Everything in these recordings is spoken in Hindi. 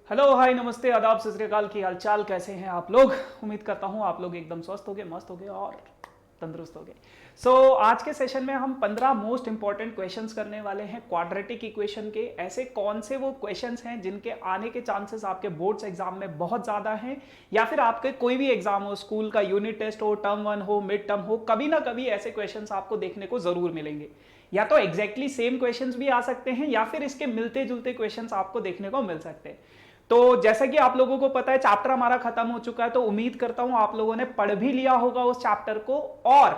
हेलो हाय नमस्ते आदाब सत श्री अकाल। की हाल चाल कैसे हैं आप लोग। उम्मीद करता हूं आप लोग एकदम स्वस्थ होगे, मस्त होगे और तंदुरुस्त होगे। सो आज के सेशन में हम 15 मोस्ट इंपॉर्टेंट क्वेश्चंस करने वाले हैं क्वाड्रेटिक इक्वेशन के। ऐसे कौन से वो क्वेश्चंस हैं जिनके आने के चांसेस आपके बोर्ड्स एग्जाम में बहुत ज्यादा हैं, या फिर आपके कोई भी एग्जाम हो, स्कूल का यूनिट टेस्ट हो, टर्म 1 हो, मिड टर्म हो, कभी ना कभी ऐसे क्वेश्चंस आपको देखने को जरूर मिलेंगे। या तो एग्जैक्टली सेम क्वेश्चंस भी आ सकते हैं या फिर इसके मिलते जुलते क्वेश्चंस आपको देखने को मिल सकते हैं। तो जैसा कि आप लोगों को पता है चैप्टर हमारा खत्म हो चुका है, तो उम्मीद करता हूं आप लोगों ने पढ़ भी लिया होगा उस चैप्टर को। और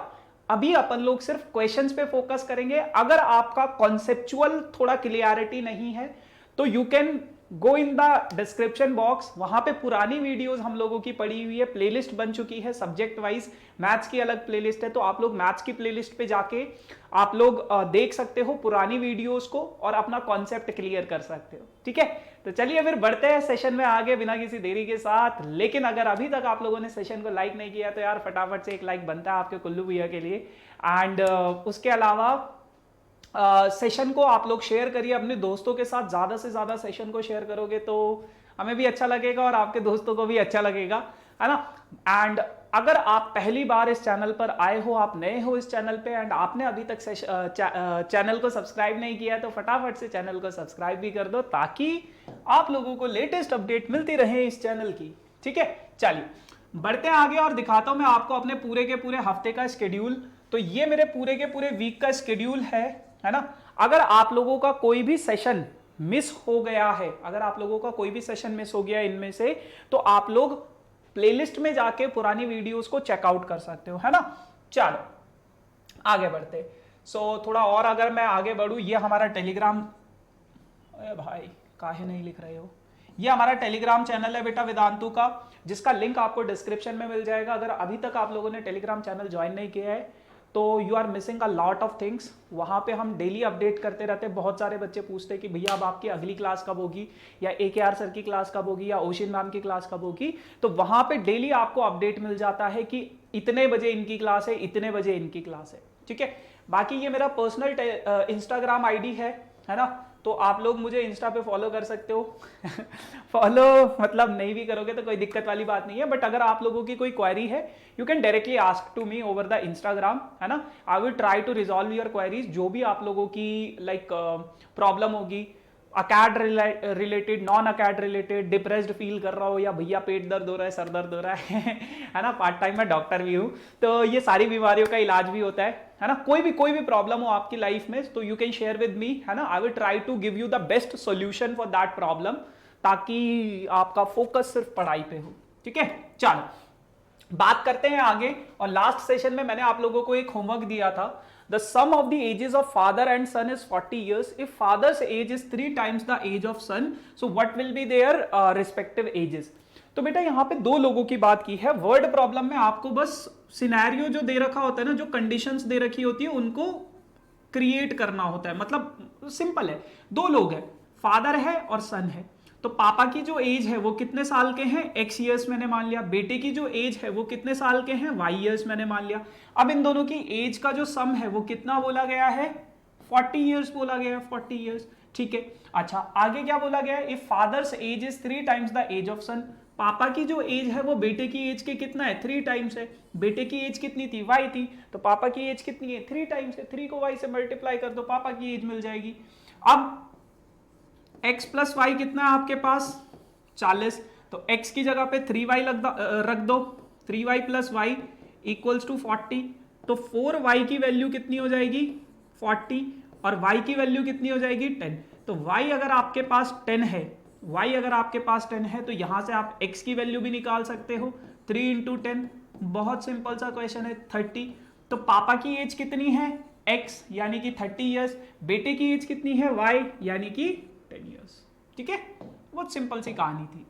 अभी अपन लोग सिर्फ क्वेश्चंस पे फोकस करेंगे। अगर आपका कॉन्सेप्चुअल थोड़ा क्लियरिटी नहीं है तो you can go in the description box, वहां पे पुरानी वीडियोस हम लोगों की पड़ी हुई है, प्लेलिस्ट बन चुकी है सब्जेक्ट वाइज। मैथ्स की अलग प्लेलिस्ट है, तो आप लोग मैथ्स की प्लेलिस्ट पे जाके आप लोग देख सकते हो पुरानी वीडियोस को और अपना कॉन्सेप्ट क्लियर कर सकते हो। ठीक है, तो चलिए फिर बढ़ते हैं सेशन में आगे बिना किसी देरी के साथ। लेकिन अगर अभी तक आप लोगों ने सेशन को लाइक नहीं किया तो यार फटाफट से एक लाइक बनता है आपके कुल्लू भैया के लिए। एंड उसके अलावा सेशन को आप लोग शेयर करिए अपने दोस्तों के साथ। ज्यादा से ज्यादा सेशन को शेयर करोगे तो हमें भी अच्छा लगेगा और आपके दोस्तों को भी अच्छा लगेगा, है ना। एंड अगर आप पहली बार इस चैनल पर आए हो, आप नए हो इस चैनल पे एंड आपने अभी तक चैनल को सब्सक्राइब नहीं किया है तो फटाफट से चैनल को सब्सक्राइब भी कर दो, ताकि आप लोगों को लेटेस्ट अपडेट मिलती रहे इस चैनल की। ठीक है, चलिए बढ़ते हैं आगे और दिखाता हूं मैं आपको अपने पूरे के पूरे हफ्ते का स्केड्यूल। तो ये मेरे पूरे के पूरे वीक का स्केड्यूल है ना। अगर आप लोगों का कोई भी सेशन मिस हो गया है, अगर आप लोगों का कोई भी सेशन मिस हो गया इनमें से, तो आप लोग प्लेलिस्ट में जाके पुरानी वीडियोस को चेकआउट कर सकते हो, है ना। चलो आगे बढ़ते। थोड़ा और अगर मैं आगे बढ़ूं, ये हमारा टेलीग्राम, अरे भाई काहे नहीं लिख रहे हो, ये हमारा टेलीग्राम चैनल है बेटा वेदांतु का, जिसका लिंक आपको डिस्क्रिप्शन में मिल जाएगा। अगर अभी तक आप लोगों ने टेलीग्राम चैनल ज्वाइन नहीं किया है तो you are missing a lot of things. वहां पे हम डेली अपडेट करते रहते हैं। बहुत सारे बच्चे पूछते हैं कि भैया अब आपकी अगली क्लास कब होगी, या AKR सर की क्लास कब होगी, या ओशिन मैम की क्लास कब होगी। तो वहां पे डेली आपको अपडेट मिल जाता है कि इतने बजे इनकी क्लास है, इतने बजे इनकी क्लास है। ठीक है, बाकी ये मेरा पर्सनल इंस्टाग्राम आईडी है ना। तो आप लोग मुझे इंस्टा पे फॉलो कर सकते हो फॉलो मतलब नहीं भी करोगे तो कोई दिक्कत वाली बात नहीं है, बट अगर आप लोगों की कोई क्वेरी है you can directly ask to me over the Instagram, है ना। I will try to resolve your queries, जो भी आप लोगों की लाइक प्रॉब्लम होगी, acad related, non acad related, depressed feel कर रहा हो, या भैया पेट दर्द हो रहा है, सर दर्द हो रहा है ना। पार्ट टाइम मैं डॉक्टर भी हूं, तो ये सारी बीमारियों का इलाज भी होता है ना। कोई भी प्रॉब्लम हो आपकी लाइफ में तो you can share with me, है ना। I will try to give you the best solution for that problem, ताकि आपका फोकस सिर्फ पढ़ाई पे हो। ठीक है, चलो बात करते हैं आगे। और लास्ट सेशन में मैंने आप लोगों को एक होमवर्क दिया था, the sum of the ages of father and son is 40 years. If father's age is 3 times the age of son, so what will be their respective ages? तो बेटा यहां पे दो लोगों की बात की है। वर्ड प्रॉब्लम में आपको बस सिनेरियो जो दे रखा होता है ना, जो कंडीशंस दे रखी होती है, उनको क्रिएट करना होता है। मतलब सिंपल है, दो लोग हैं, फादर है और सन है। तो पापा की जो एज है वो कितने साल के हैं, x ईयर्स मैंने मान लिया। बेटे की जो एज है वो कितने साल के हैं, y ईयर्स मैंने मान लिया। अब इन दोनों की एज का जो सम है वो कितना बोला गया है, 40 ईयर्स बोला गया है, 40 ईयर्स। ठीक है, अच्छा आगे क्या बोला गया है, if father's age is 3 times the age of son. पापा की जो एज है वो बेटे की एज के कितना है, 3 टाइम्स है। बेटे की एज कितनी थी, y थी, तो पापा की एज कितनी है, 3 टाइम्स है। 3 को y से मल्टीप्लाई कर दो, पापा की एज मिल जाएगी। अब x प्लस वाई कितना है आपके पास, 40। तो x की जगह पे 3y रख दो, 3y plus Y equals to 40। तो 4y की वैल्यू कितनी हो जाएगी, 40, और y की वैल्यू कितनी हो जाएगी, 10। तो y अगर आपके पास 10 है, y अगर आपके पास 10 है तो यहां से आप x की वैल्यू भी निकाल सकते हो, 3 इंटू 10। बहुत सिंपल सा क्वेश्चन है, 30। तो पापा की एज कितनी है, x यानी कि 30 ईयर्स। बेटे की एज कितनी है, y यानी कि 10 ईयर्स। ठीक है, बहुत सिंपल सी कहानी थी।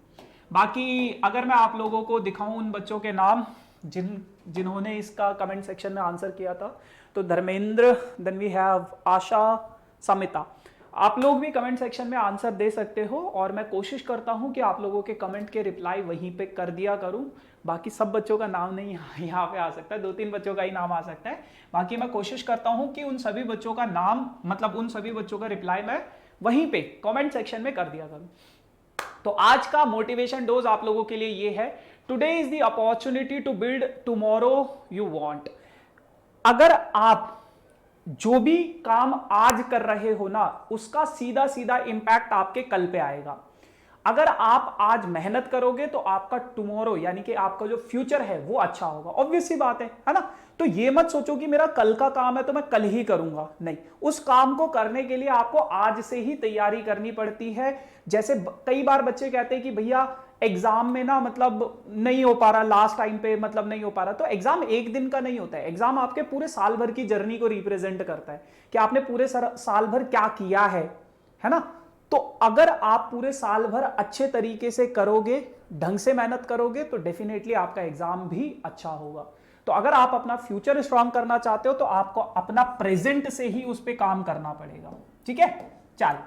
बाकी अगर मैं आप लोगों को दिखाऊं उन बच्चों के नाम जिन्होंने इसका कमेंट सेक्शन में आंसर किया था, तो धर्मेंद्र, देन वी हैव आशा, समिता। आप लोग भी कमेंट सेक्शन में आंसर दे सकते हो और मैं कोशिश करता हूं कि आप लोगों के कमेंट के रिप्लाई वहीं पे कर दिया करूं। बाकी सब बच्चों का नाम नहीं यहाँ पे आ सकता है, 2-3 बच्चों का ही नाम आ सकता है। बाकी मैं कोशिश करता हूं कि उन सभी बच्चों का नाम, मतलब उन सभी बच्चों का रिप्लाई मैं वहीं पे कमेंट सेक्शन में कर दिया करूं। तो आज का मोटिवेशन डोज आप लोगों के लिए ये है, today is the opportunity to build tomorrow you want. अगर आप जो भी काम आज कर रहे हो ना, उसका सीधा सीधा इंपैक्ट आपके कल पे आएगा। अगर आप आज मेहनत करोगे तो आपका टुमारो यानी कि आपका जो फ्यूचर है वो अच्छा होगा। ऑब्वियस सी बात है ना। तो ये मत सोचो कि मेरा कल का काम है तो मैं कल ही करूंगा, नहीं। उस काम को करने के लिए आपको आज से ही तैयारी करनी पड़ती है। जैसे कई बार बच्चे कहते हैं कि भैया एग्जाम में ना मतलब नहीं हो पा रहा, लास्ट टाइम पे मतलब नहीं हो पा रहा। तो एग्जाम एक दिन का नहीं होता है, एग्जाम आपके पूरे साल भर की जर्नी को रिप्रेजेंट करता है कि आपने पूरे साल भर क्या किया है ना। तो अगर आप पूरे साल भर अच्छे तरीके से करोगे, ढंग से मेहनत करोगे, तो डेफिनेटली आपका एग्जाम भी अच्छा होगा। तो अगर आप अपना फ्यूचर स्ट्रांग करना चाहते हो तो आपको अपना प्रेजेंट से ही उस पर काम करना पड़ेगा। ठीक है, चल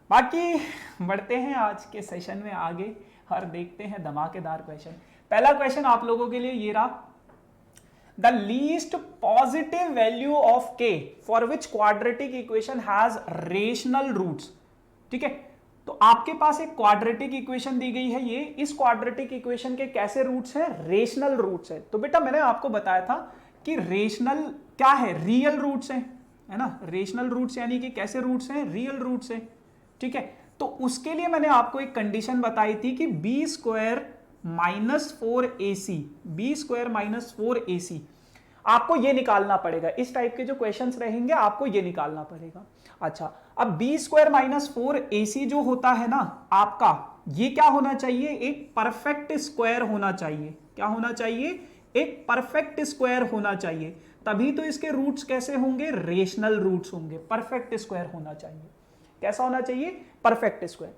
बाकी बढ़ते हैं आज के सेशन में आगे और देखते हैं धमाकेदार क्वेश्चन। पहला क्वेश्चन आप लोगों के लिए ये रहा, the least positive value of k for which quadratic equation has rational roots. ठीक है, तो आपके पास एक क्वाड्रेटिक इक्वेशन दी गई है, ये इस क्वाड्रेटिक इक्वेशन के कैसे रूट्स हैं, रेशनल रूट्स है। तो बेटा मैंने आपको बताया था कि रेशनल क्या है, रियल रूट्स हैं, है ना। रेशनल रूट्स यानी कि कैसे रूट्स हैं, रियल रूट्स हैं। ठीक है, तो उसके लिए मैंने आपको एक कंडीशन बताई थी कि b square minus 4ac, b square minus 4ac आपको ये निकालना पड़ेगा। इस टाइप के जो क्वेश्चंस रहेंगे आपको ये निकालना पड़ेगा। अच्छा, अब बी स्क्वायर माइनस 4ac जो होता है ना आपका, ये क्या होना चाहिए, एक परफेक्ट स्क्वायर होना चाहिए। क्या होना चाहिए, एक परफेक्ट स्क्वायर होना चाहिए। तभी तो इसके रूट्स कैसे होंगे, रेशनल रूट्स होंगे। परफेक्ट स्क्वायर होना चाहिए। कैसा होना चाहिए, परफेक्ट स्क्वायर।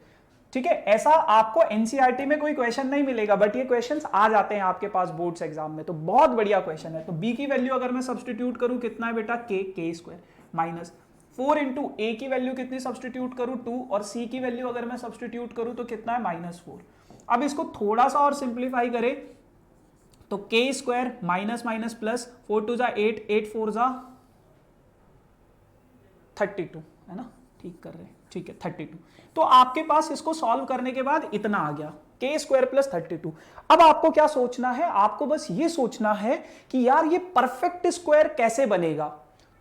ठीक है, ऐसा आपको एनसीईआरटी में कोई क्वेश्चन नहीं मिलेगा, बट ये क्वेश्चंस आ जाते हैं आपके पास बोर्ड्स एग्जाम में, तो बहुत बढ़िया क्वेश्चन है। तो बी की वैल्यू अगर मैं सब्सटीट्यूट करूं कितना है बेटा, के स्क्वायर माइनस 4 इंटू ए की वैल्यू कितनी सब्सटीट्यूट करूं 2, और सी की वैल्यू अगर मैं सब्सटीट्यूट करूं तो कितना है -4। अब इसको थोड़ा सा और सिंप्लीफाई करें तो के स्क्वायर माइनस माइनस प्लस 4 2 जा 8, 8 4 जा 32, है ना, ठीक कर रहे हैं, ठीक है 32। तो आपके पास इसको सॉल्व करने के बाद इतना आ गया, के स्क्वायर प्लस 32। अब आपको क्या सोचना है, आपको बस ये सोचना है कि यार ये परफेक्ट स्क्वायर कैसे बनेगा।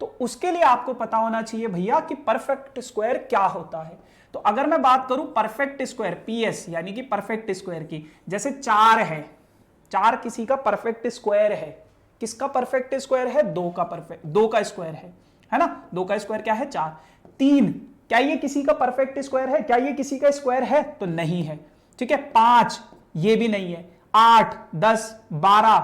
तो उसके लिए आपको पता होना चाहिए भैया कि परफेक्ट स्क्वायर क्या होता है। तो अगर मैं बात करूं परफेक्ट स्क्वायर, पीएस यानी कि परफेक्ट स्क्वायर की, जैसे 4 है, 4 किसी का परफेक्ट स्क्वायर है। किसका परफेक्ट स्क्वायर है, 2 का परफेक्ट, 2 का स्क्वायर है ना। 2 का स्क्वायर क्या है, 4। 3 क्या ये किसी का परफेक्ट स्क्वायर है, क्या ये किसी का स्क्वायर है, तो नहीं है। ठीक है, 5 ये भी नहीं है, 8 10 12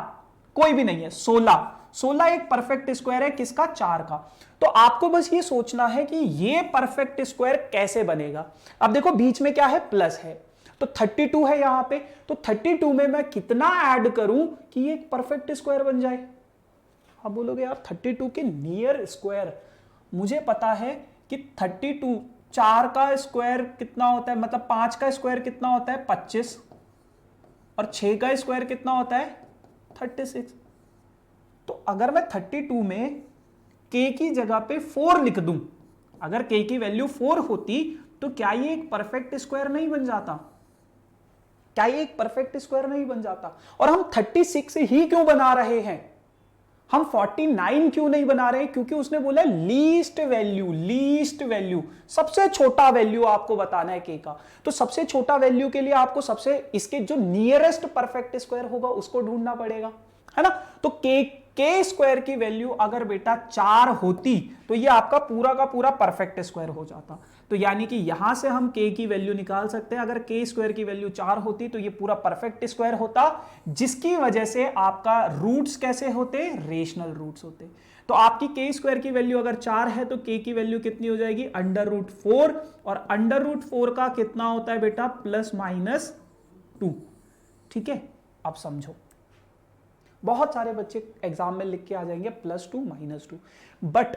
कोई भी नहीं है, 16 एक परफेक्ट स्क्वायर है, किसका, 4 का। तो आपको बस ये सोचना है कि ये परफेक्ट स्क्वायर कैसे बनेगा। अब देखो बीच में क्या है, प्लस है, तो 32 है यहां पे, तो 32 में मैं कितना ऐड करूं कि ये एक परफेक्ट स्क्वायर बन जाए। आप बोलोगे यार 32 के नियर स्क्वायर, मुझे पता है कि 32, 4 का स्क्वायर कितना होता है, मतलब 5 का स्क्वायर कितना होता है 25, और 6 का स्क्वायर कितना होता है 36। तो अगर मैं 32 में k की जगह पे 4 लिख दूं, अगर k की वैल्यू 4 होती तो क्या ये एक परफेक्ट स्क्वायर नहीं बन जाता, क्या ये एक परफेक्ट स्क्वायर नहीं बन जाता। और हम 36 ही क्यों बना रहे हैं, हम 49 क्यों नहीं बना रहे, क्योंकि उसने बोला लीस्ट वैल्यू, लीस्ट वैल्यू सबसे छोटा वैल्यू आपको बताना है k का। तो सबसे छोटा वैल्यू के लिए आपको सबसे इसके जो नियरेस्ट परफेक्ट स्क्वायर होगा उसको ढूंढना पड़ेगा, है ना। तो के स्क्वायर की वैल्यू अगर बेटा 4 होती तो ये आपका पूरा का पूरा परफेक्ट स्क्वायर हो जाता। तो यानी कि यहां से हम k की वैल्यू निकाल सकते हैं, अगर k स्क्वायर की वैल्यू 4 होती तो ये पूरा परफेक्ट स्क्वायर होता, जिसकी वजह से आपका रूट्स कैसे होते, रेशनल रूट्स होते। तो आपकी k स्क्वायर की वैल्यू अगर 4 है तो k की वैल्यू कितनी हो जाएगी, √4, और √4 का कितना होता है बेटा, ±2। ठीक है, अब समझो, बहुत सारे बच्चे एग्जाम में लिख के आ जाएंगे +2 -2, बट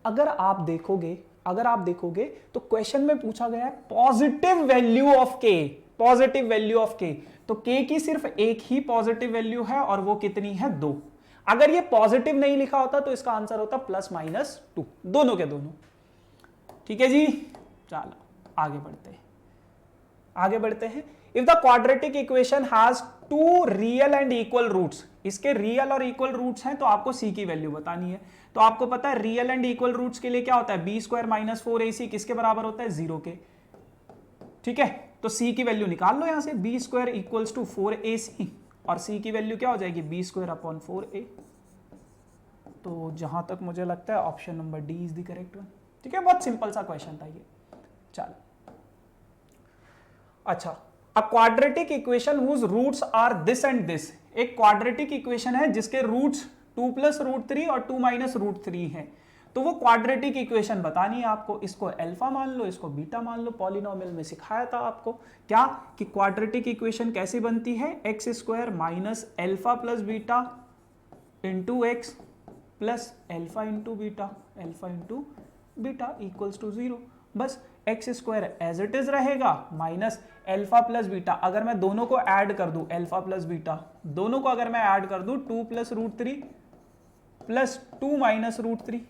अगर आप देखोगे तो क्वेश्चन में पूछा गया है positive value of k, positive value of k। तो k की सिर्फ एक ही पॉजिटिव वैल्यू है और वो कितनी है, 2। अगर ये पॉजिटिव नहीं लिखा होता तो इसका आंसर होता +-2, दोनों के दोनों। ठीक है जी, चलो आगे बढ़ते हैं। आगे बढ़ते हैं। If the quadratic equation has two real and equal roots, इसके रियल और इक्वल रूट्स हैं तो आपको सी की वैल्यू बतानी है। तो आपको पता है रियल एंड इक्वल रूट्स के लिए क्या होता है, बी स्क्वायर माइनस 4ac किसके बराबर होता है, 0 के। ठीक है, तो सी की वैल्यू निकाल लो यहां से, B square equals to 4ac और सी की वैल्यू क्या हो जाएगी, बी स्क्वायर अपॉन 4a। तो जहां तक मुझे लगता है option number D is the correct one. ठीक है, बहुत सिंपल सा क्वेश्चन था ये। चलो अच्छा, a quadratic equation whose roots are this and this, एक क्वाड्रेटिक इक्वेशन है जिसके रूट्स 2 प्लस रूट 3 और 2 माइनस रूट 3 है। तो वो क्वाड्रेटिक इक्वेशन बतानी है आपको, इसको अल्फा मान लो, इसको बीटा मान लो, पॉलिनोमियल में सिखाया था आपको क्या कि क्वाड्रेटिक इक्वेशन कैसे बनती है, x square minus alpha plus beta into x plus alpha into beta equals to 0। बस x square as it is रहेगा माइनस अल्फा प्लस बीटा, अगर मैं दोनों को ऐड कर दूं, अल्फा प्लस बीटा दोनों को अगर मैं ऐड कर दूं, 2 plus root 3 plus 2 minus root 3,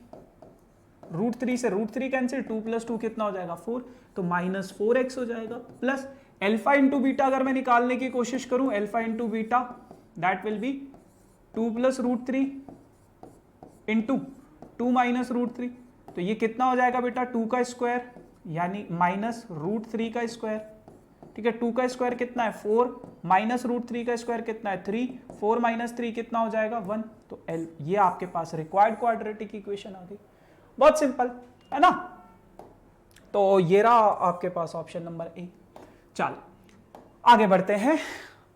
root 3 से रूट 3 कैंसिल, 2 प्लस 2 कितना हो जाएगा 4, तो माइनस 4x हो जाएगा, प्लस अल्फा इंटू बीटा अगर मैं निकालने की कोशिश करूं, alpha into beta that will be 2 plus root 3 into 2 minus root 3, तो ये कितना हो जाएगा बेटा 2 का स्क्वायर यानी माइनस रूट 3 का स्क्वायर। ठीक है, 2 का स्क्वायर कितना है 4, माइनस रूट 3 का स्क्वायर कितना है 3, 4 माइनस 3 कितना हो जाएगा 1। तो ये आपके पास रिक्वायर्ड क्वाड्रेटिक इक्वेशन आ गई, बहुत सिंपल है ना। तो ये रहा आपके पास ऑप्शन नंबर ए। चलो आगे बढ़ते हैं।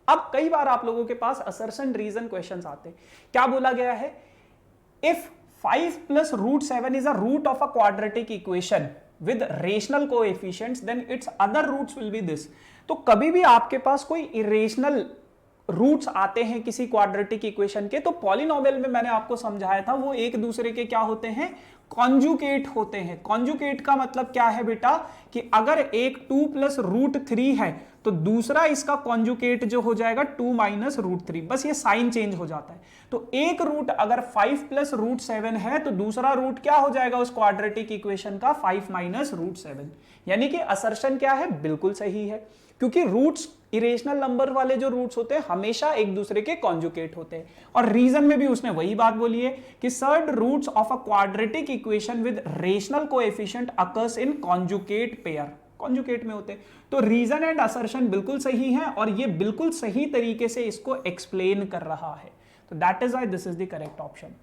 अब कई बार आप लोगों के पास असर्शन रीजन क्वेश्चंस आते हैं। क्या बोला गया है, if 5 plus root 7 is a root of a quadratic equation with rational coefficients then its other roots will be this। तो कभी भी आपके पास कोई इरेशनल रूट्स आते हैं किसी क्वाड्रेटिक इक्वेशन के, तो पॉलिनोमियल में मैंने आपको समझाया था वो एक दूसरे के क्या होते हैं, कॉन्जुगेट होते हैं। कॉन्जुगेट का मतलब क्या है बेटा कि अगर एक 2 प्लस रूट 3 है तो दूसरा इसका कॉन्जुगेट जो हो जाएगा 2 माइनस रूट 3, बस ये साइन चेंज हो जाता है। तो एक रूट अगर 5 प्लस रूट 7 है तो दूसरा रूट क्या हो जाएगा उस क्वाड्रेटिक इक्वेशन का 5 माइनस रूट 7, यानी कि असर्शन क्या है, बिल्कुल सही है, क्योंकि रूट्स इरेशनल नंबर वाले जो रूट्स होते हैं हमेशा एक दूसरे के कॉन्जुगेट होते हैं। और रीजन में भी उसने वही बात बोली है कि surd roots of a quadratic equation with rational coefficient occurs in conjugate pair, conjugate में होते हैं। तो रीजन एंड असर्शन बिल्कुल सही है और ये बिल्कुल सही तरीके से इसको एक्सप्लेन कर रहा है, तो that is why this is the correct option.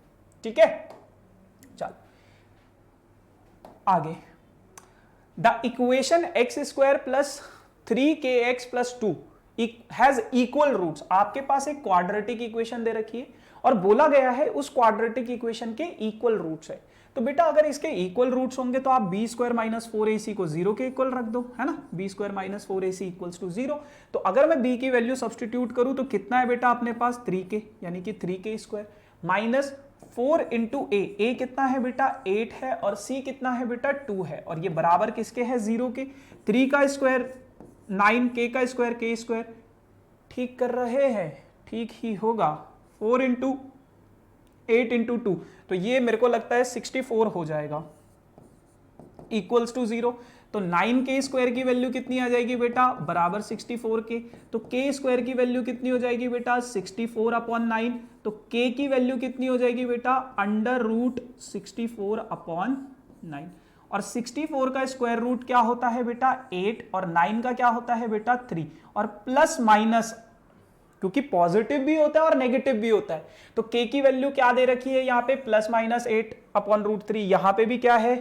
ठीक है, चल आगे। The equation x square plus 3kx plus 2 has equal roots, आपके पास एक क्वाड्रेटिक इक्वेशन दे रखी है और बोला गया है उस क्वाड्रेटिक इक्वेशन के इक्वल रूट्स है। तो बेटा अगर इसके इक्वल रूट्स होंगे तो आप बी स्क्वायर माइनस 4ac को 0 के इक्वल रख दो, है ना, b square minus 4ac equals to 0। तो अगर मैं b की वैल्यू सब्सटीट्यूट करूं तो कितना है बेटा अपने पास 3k, यानी कि 3k स्क्वायर माइनस 4 इंटू ए कितना है बेटा 8 है और c कितना है बेटा 2 है, और ये बराबर किसके है 0 के। 3 का स्क्वायर 9, k का स्क्वायर k स्क्वायर, ठीक कर रहे हैं, ठीक ही होगा। 4 इंटू 8 इंटू 2, तो ये मेरे को लगता है 64 हो जाएगा इक्वल्स टू 0। तो 9k स्क्वायर की वैल्यू कितनी आ जाएगी बेटा बराबर 64 के, तो k स्क्वायर की वैल्यू कितनी हो जाएगी बेटा 64 अपॉन 9, तो k की वैल्यू कितनी हो जाएगी बेटा अंडर रूट 64 अपॉन 9, और 64 का स्क्वायर रूट क्या होता है बेटा 8 और 9 का क्या होता है बेटा 3, और प्लस माइनस क्योंकि पॉजिटिव भी होता है और नेगेटिव भी होता है, तो k की वैल्यू क्या दे रखी है यहाँ पे प्लस माइनस 8 अपॉन रूट 3, यहां पे भी क्या है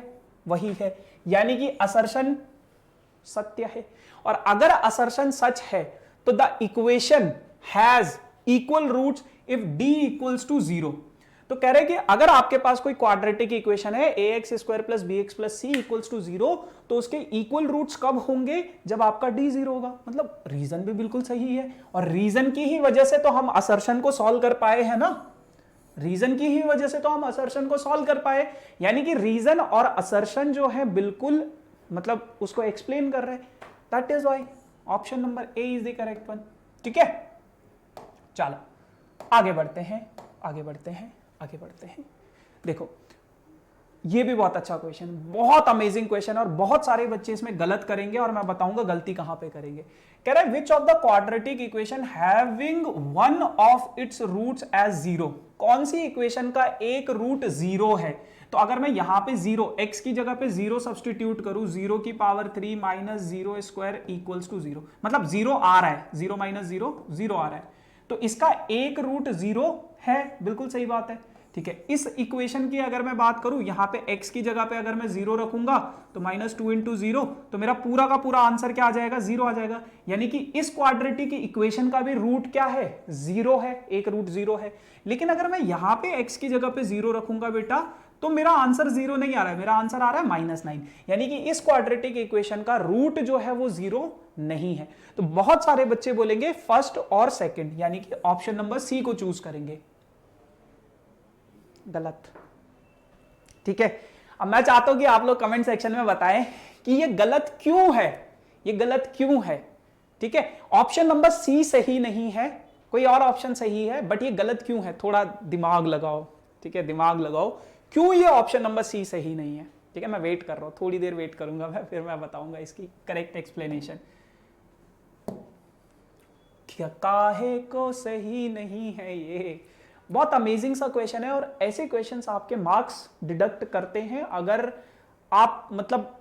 वही है, यानी कि असर्शन सत्य है। और अगर असर्शन सच है तो the equation has equal roots if d equals to 0। तो कह रहे कि अगर आपके पास कोई क्वाड्रेटिक इक्वेशन है ax square plus bx plus c equals to 0, तो उसके इक्वल रूट्स कब होंगे जब आपका d 0 होगा। मतलब रीजन भी बिल्कुल सही है और रीजन की ही वजह से तो हम असर्शन को सॉल्व कर पाए हैं ना, रीजन की ही वजह से तो हम असर्शन को सॉल्व कर पाए, यानी कि रीजन और असर्शन जो है बिल्कुल मतलब उसको एक्सप्लेन कर रहे हैं, that is why option number A is the correct one. ठीक है, चलो आगे बढ़ते हैं, आगे बढ़ते हैं, आगे बढ़ते हैं। देखो ये भी बहुत अच्छा क्वेश्चन, बहुत अमेजिंग क्वेश्चन, और बहुत सारे बच्चे इसमें गलत करेंगे और मैं बताऊंगा गलती कहां पे करेंगे। कह रहा है which of the quadratic equation having one of its roots as zero, कौन सी इक्वेशन का एक रूट जीरो है। तो अगर मैं यहां पे जीरो, x की जगह पे जीरो सब्सटीट्यूट करूं, 0 की power 3 minus 0 square equals to 0, मतलब जीरो आ रहा है, 0 माइनस 0 0 आ रहा है, तो इसका एक रूट जीरो है, बिल्कुल सही बात है। ठीक है, इस इक्वेशन की अगर मैं बात करूं, यहां पे x की जगह पे अगर मैं जीरो रखूंगा तो माइनस 2 इंटू जीरो, तो मेरा पूरा का पूरा आंसर क्या आ जाएगा, जीरो आ जाएगा। यानी कि इस क्वाड्रेटिक इक्वेशन का भी रूट क्या है, जीरो है, एक रूट जीरो है। लेकिन अगर मैं यहां पे x की जगह पे जीरो रखूंगा बेटा, तो मेरा आंसर जीरो नहीं आ रहा है, मेरा आंसर आ रहा है -9। यानी कि इस क्वाड्रेटिक इक्वेशन का रूट जो है वो जीरो नहीं है। तो बहुत सारे बच्चे बोलेंगे फर्स्ट और सेकंड, यानी कि ऑप्शन नंबर सी को चूज करेंगे, गलत। ठीक है, अब मैं चाहता हूं कि आप लोग कमेंट सेक्शन में बताएं कि ये गलत क्यों है, ये गलत क्यों है। ठीक है, ऑप्शन नंबर सी सही नहीं है, कोई और ऑप्शन सही है, बट ये गलत क्यों है, थोड़ा दिमाग लगाओ। ठीक है, दिमाग लगाओ, क्यों ये ऑप्शन नंबर सी सही नहीं है। ठीक है, मैं वेट कर रहा हूं, थोड़ी देर वेट करूंगा मैं, फिर मैं बताऊंगा इसकी करेक्ट एक्सप्लेनेशन। क्या काहे को सही नहीं है, ये बहुत अमेजिंग सा क्वेश्चन है, और ऐसे क्वेश्चंस आपके मार्क्स डिडक्ट करते हैं। अगर आप मतलब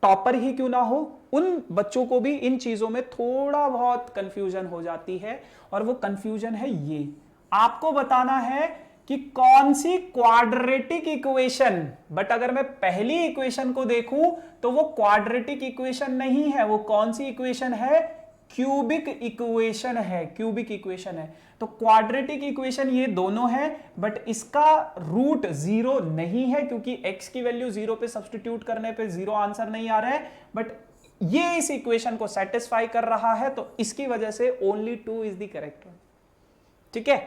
टॉपर ही क्यों ना हो, उन बच्चों को भी इन चीजों में थोड़ा बहुत कंफ्यूजन हो जाती है, और वो कंफ्यूजन है ये, आपको बताना है कि कौन सी क्वाड्रेटिक इक्वेशन, बट अगर मैं पहली इक्वेशन को देखूं तो वो क्वाड्रेटिक इक्वेशन नहीं है, वो कौन सी इक्वेशन है, क्यूबिक इक्वेशन है, क्यूबिक इक्वेशन है। तो क्वाड्रेटिक इक्वेशन ये दोनों है, बट इसका रूट जीरो नहीं है, क्योंकि x की वैल्यू जीरो पे सब्सटीट्यूट करने पे जीरो आंसर नहीं आ रहा है, बट ये इस इक्वेशन को सेटिस्फाई कर रहा है, तो इसकी वजह से only 2 is the correct one. ठीक है,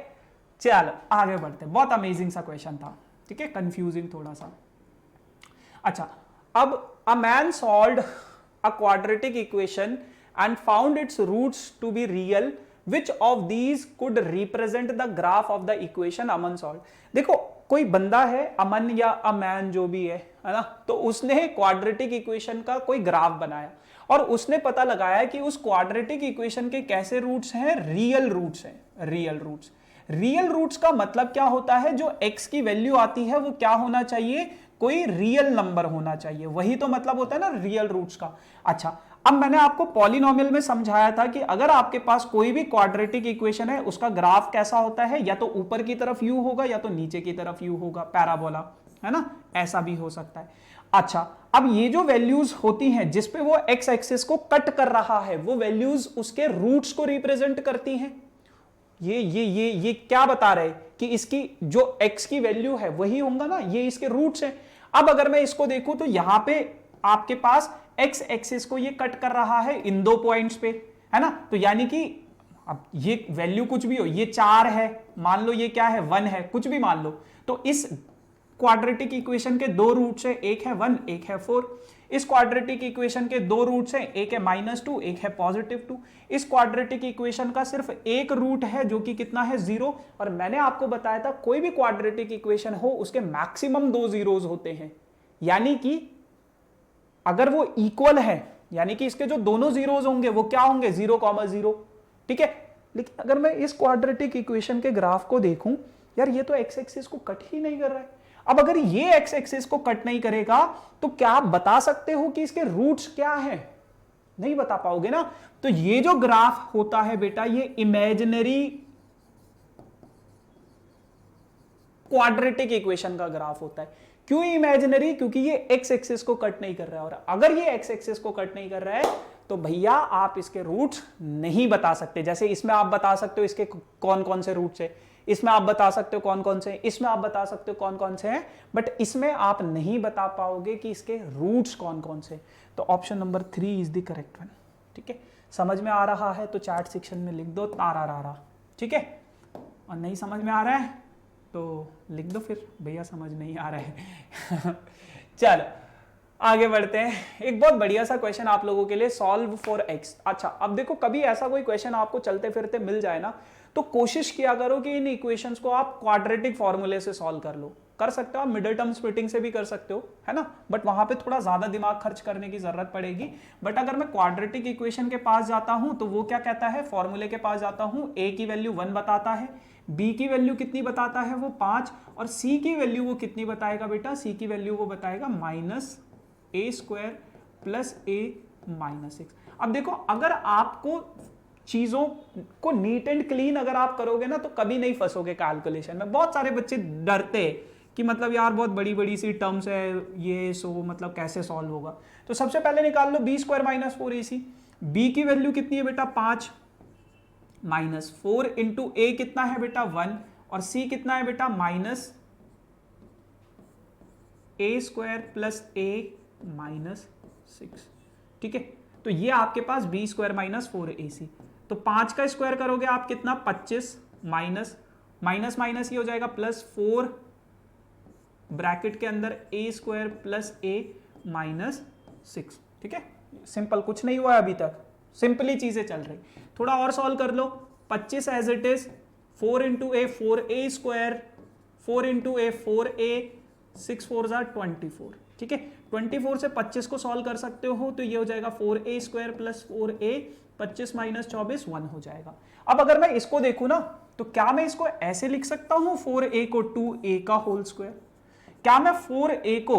चलो आगे बढ़ते हैं, बहुत अमेजिंग सा क्वेश्चन था। ठीक है, कंफ्यूजिंग थोड़ा सा। अच्छा, अब a man solved a quadratic equation and found its roots to be real, which of these could represent the graph of the equation Aman solved। देखो, कोई बंदा है, अमन या अमैन जो भी है ना, तो उसने क्वाड्रेटिक इक्वेशन का कोई ग्राफ बनाया, और उसने पता लगाया कि उस क्वाड्रेटिक इक्वेशन के कैसे रूट्स हैं, रियल रूट्स हैं, रियल रूट्स। रियल रूट्स का मतलब क्या होता है, जो x की वैल्यू आती है वो क्या होना चाहिए, कोई रियल नंबर होना चाहिए, वही तो मतलब होता है ना रियल रूट्स का। अच्छा, अब मैंने आपको पॉलिनोमियल में समझाया था कि अगर आपके पास कोई भी क्वाड्रेटिक इक्वेशन है, उसका ग्राफ कैसा होता है, या तो ऊपर की तरफ u होगा या तो नीचे की तरफ u होगा, पैराबोला, है ना, ऐसा भी हो सकता है। अच्छा, अब ये जो वैल्यूज होती हैं जिसपे वो x एक्सिस को कट कर रहा है, वो वैल्यूज उसके रूट्स को रिप्रेजेंट करती हैं। ये क्या बता रहे कि इसकी जो x की वैल्यू है वही होगा ना, ये इसके रूट्स हैं। अब अगर मैं इसको देखूं तो यहां पे आपके पास x एक्सिस को ये कट कर रहा है इन दो पॉइंट्स पे, है ना, तो यानी कि अब ये वैल्यू कुछ भी हो, ये 4 है, मान लो ये क्या है 1 है, कुछ भी मान लो, तो इस क्वाड्रेटिक इक्वेशन के दो रूट्स है, एक है 1 एक है 4। इस क्वाड्रेटिक इक्वेशन के दो रूट्स हैं, एक है -2 एक है +2। इस क्वाड्रेटिक इक्वेशन का सिर्फ एक रूट है जो कि कितना है 0, और मैंने आपको बताया था कोई भी क्वाड्रेटिक इक्वेशन हो उसके मैक्सिमम 2 जीरोज होते हैं, यानी कि अगर वो इक्वल है, यानी कि इसके जो दोनों जीरोज होंगे वो क्या होंगे, 0,0। ठीक है, लेकिन अगर मैं इस क्वाड्रेटिक इक्वेशन के ग्राफ को देखूं, यार ये तो x एक्सिस को कट ही नहीं कर रहा है। अब अगर ये x एक्सिस को कट नहीं करेगा तो क्या आप बता सकते हो कि इसके रूट्स क्या हैं, नहीं बता पाओगे ना। तो ये जो ग्राफ होता है बेटा, ये इमेजिनरी क्वाड्रेटिक इक्वेशन का ग्राफ होता है। क्यों इमेजिनरी, क्योंकि ये x एक्सिस को कट नहीं कर रहा है, और अगर ये x एक्सिस को कट नहीं कर रहा है तो भैया आप इसके रूट्स नहीं बता सकते। जैसे इसमें आप बता सकते हो इसके कौन कौन से रूट्स है, इसमें आप बता सकते हो कौन कौन से हैं, इसमें आप बता सकते हो कौन कौन से हैं, बट इसमें आप नहीं बता पाओगे कि इसके रूट्स कौन कौन से। तो option number 3 is the correct one. ठीक है, समझ में आ रहा है तो चैट सेक्शन में लिख दो तारा रारा। ठीक है, और नहीं समझ में आ रहा है तो लिख दो फिर भैया समझ नहीं आ रहा है। चलो आगे बढ़ते हैं। एक बहुत बढ़िया सा क्वेश्चन आप लोगों के लिए, सॉल्व फॉर x। अच्छा, अब देखो कभी ऐसा कोई क्वेश्चन आपको चलते फिरते मिल जाए ना, तो कोशिश किया करो कि इन इक्वेशंस को आप क्वाड्रेटिक फॉर्मूले से सॉल्व कर लो। कर सकते हो आप, मिडिल टर्म स्प्लिटिंग से भी कर सकते हो, है ना, बट वहां पे थोड़ा ज्यादा दिमाग खर्च करने की जरूरत पड़ेगी। बट अगर मैं क्वाड्रेटिक इक्वेशन के पास जाता हूं तो वो क्या कहता है, फॉर्मूले के पास जाता हूं, a की वैल्यू 1 बताता है, b की वैल्यू कितनी बताता है वो 5, और c की वैल्यू वो कितनी बताएगा बेटा, c की वैल्यू वो बताएगा -a² प्लस a -6। अब देखो अगर आपको चीजों को नीट एंड क्लीन अगर आप करोगे ना तो कभी नहीं फंसोगे कैलकुलेशन में। बहुत सारे बच्चे डरते कि मतलब यार बहुत बड़ी बड़ी सी टर्म्स है ये, सो मतलब कैसे सॉल्व होगा। तो सबसे पहले निकाल लो b² - 4ac। b की वैल्यू कितनी है बेटा 5, -4 इंटू a कितना है बेटा 1, और c कितना है बेटा -a² प्लस a -6। ठीक है, तो ये आपके पास b² - 4ac। तो 5 का स्क्वायर करोगे आप कितना 25, माइनस माइनस माइनस ये हो जाएगा +4 ब्रैकेट के अंदर a² प्लस a -6। ठीक है, सिंपल, कुछ नहीं हुआ अभी तक, सिंपली चीजें चल रही। थोड़ा और सॉल्व कर लो, 25 as it is, 4 into a 4a², 4 into a 4a, 6 4 = 24। ठीक है, 24 से 25 को सॉल्व कर सकते हो तो ये हो जाएगा 4a² प्लस 4a, 25 - 24 1 हो जाएगा। अब अगर मैं इसको देखूं ना तो क्या मैं इसको ऐसे लिख सकता हूं 4a को 2a का होल स्क्वायर, क्या मैं 4a को